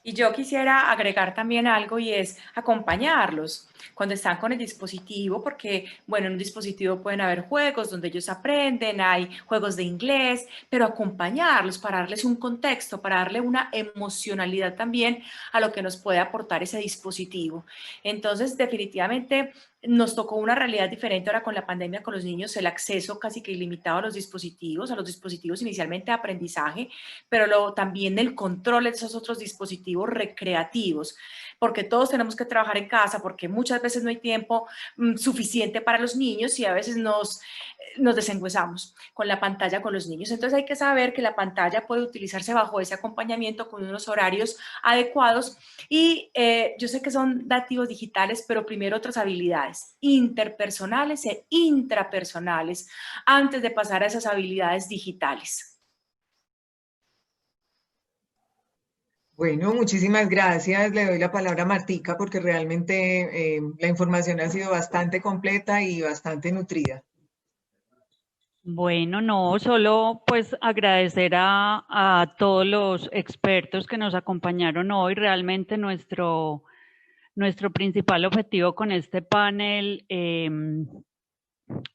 Y yo quisiera agregar también algo y es acompañarlos cuando están con el dispositivo, porque, bueno, en un dispositivo pueden haber juegos donde ellos aprenden, hay juegos de inglés, pero acompañarlos para darles un contexto, para darle una emocionalidad también a lo que nos puede aportar ese dispositivo. Entonces, definitivamente nos tocó una realidad diferente ahora con la pandemia con los niños, el acceso casi que ilimitado a los dispositivos inicialmente de aprendizaje, pero también el control de esos otros dispositivos recreativos, porque todos tenemos que trabajar en casa, porque muchas veces no hay tiempo suficiente para los niños y a veces nos desengüezamos con la pantalla con los niños. Entonces hay que saber que la pantalla puede utilizarse bajo ese acompañamiento con unos horarios adecuados y yo sé que son datos digitales, pero primero otras habilidades interpersonales e intrapersonales antes de pasar a esas habilidades digitales. Bueno, muchísimas gracias. Le doy la palabra a Martica porque realmente la información ha sido bastante completa y bastante nutrida. Bueno, no, solo pues agradecer a todos los expertos que nos acompañaron hoy. Realmente nuestro principal objetivo con este panel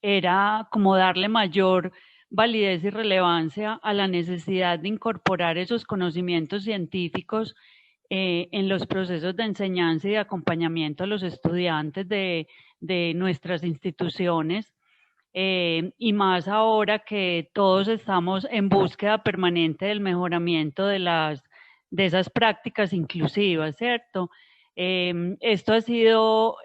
era como darle mayor validez y relevancia a la necesidad de incorporar esos conocimientos científicos en los procesos de enseñanza y de acompañamiento a los estudiantes de nuestras instituciones. Y más ahora que todos estamos en búsqueda permanente del mejoramiento de esas prácticas inclusivas, ¿cierto? Esto ha sido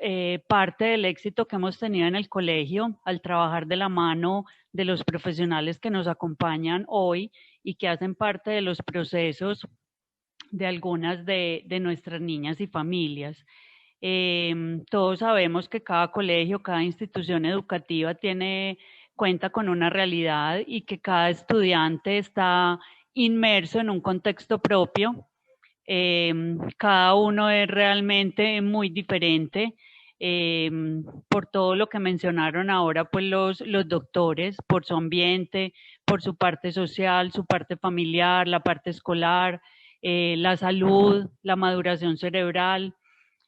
parte del éxito que hemos tenido en el colegio al trabajar de la mano de los profesionales que nos acompañan hoy y que hacen parte de los procesos de algunas de nuestras niñas y familias. Todos sabemos que cada colegio, cada institución educativa cuenta con una realidad y que cada estudiante está inmerso en un contexto propio. Cada uno es realmente muy diferente. Por todo lo que mencionaron ahora, pues los doctores, por su ambiente, por su parte social, su parte familiar, la parte escolar, la salud, la maduración cerebral.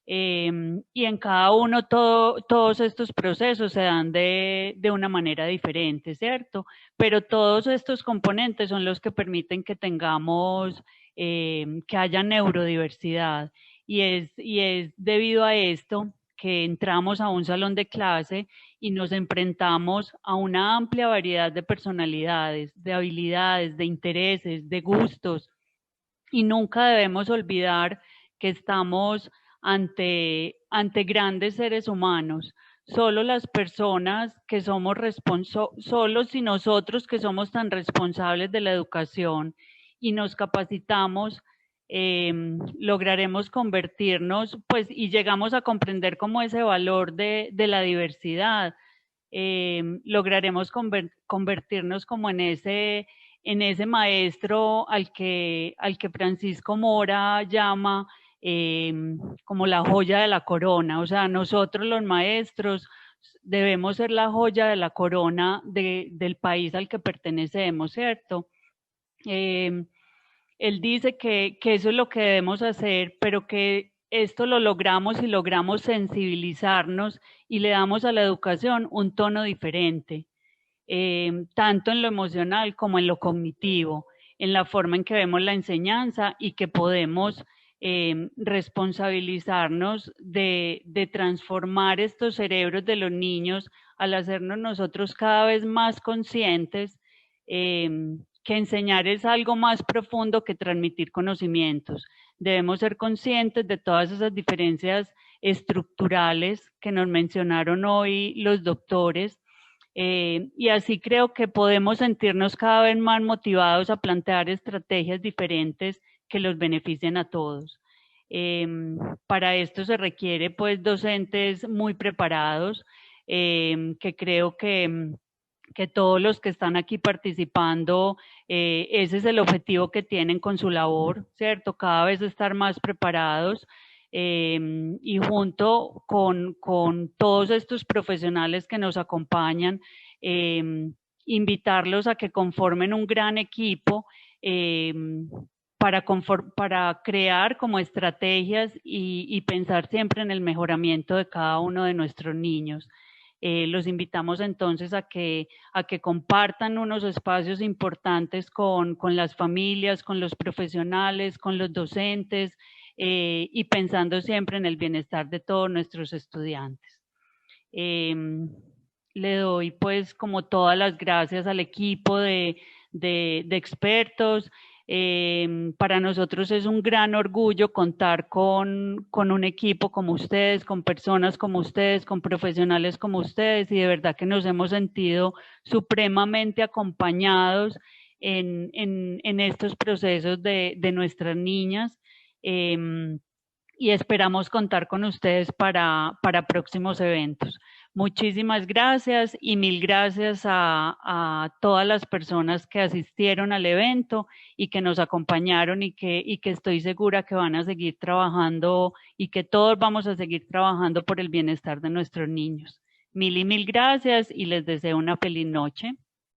Y en cada uno todos estos procesos se dan de una manera diferente, ¿cierto? Pero todos estos componentes son los que permiten que tengamos, que haya neurodiversidad. Y es debido a esto que entramos a un salón de clase y nos enfrentamos a una amplia variedad de personalidades, de habilidades, de intereses, de gustos. Y nunca debemos olvidar que estamos ante grandes seres humanos. Solo las personas que somos solos y nosotros que somos tan responsables de la educación y nos capacitamos, lograremos convertirnos, pues, y llegamos a comprender como ese valor de la diversidad. Lograremos convertirnos como en ese maestro al que Francisco Mora llama como la joya de la corona. O sea, nosotros los maestros debemos ser la joya de la corona del país al que pertenecemos, ¿cierto? Él dice que eso es lo que debemos hacer, pero que esto lo logramos si logramos sensibilizarnos y le damos a la educación un tono diferente, tanto en lo emocional como en lo cognitivo, en la forma en que vemos la enseñanza y que podemos responsabilizarnos de transformar estos cerebros de los niños al hacernos nosotros cada vez más conscientes que enseñar es algo más profundo que transmitir conocimientos. Debemos ser conscientes de todas esas diferencias estructurales que nos mencionaron hoy los doctores, y así creo que podemos sentirnos cada vez más motivados a plantear estrategias diferentes que los beneficien a todos. Para esto se requiere pues docentes muy preparados, que creo que que todos los que están aquí participando, ese es el objetivo que tienen con su labor, ¿cierto? Cada vez estar más preparados y junto con todos estos profesionales que nos acompañan, invitarlos a que conformen un gran equipo para crear como estrategias y pensar siempre en el mejoramiento de cada uno de nuestros niños. Los invitamos entonces a que compartan unos espacios importantes con las familias, con los profesionales, con los docentes y pensando siempre en el bienestar de todos nuestros estudiantes. Le doy pues como todas las gracias al equipo de expertos. Para nosotros es un gran orgullo contar con un equipo como ustedes, con personas como ustedes, con profesionales como ustedes, y de verdad que nos hemos sentido supremamente acompañados en estos procesos de nuestras niñas, y esperamos contar con ustedes para próximos eventos. Muchísimas gracias y mil gracias a todas las personas que asistieron al evento y que nos acompañaron y que estoy segura que van a seguir trabajando y que todos vamos a seguir trabajando por el bienestar de nuestros niños. Mil y mil gracias y les deseo una feliz noche.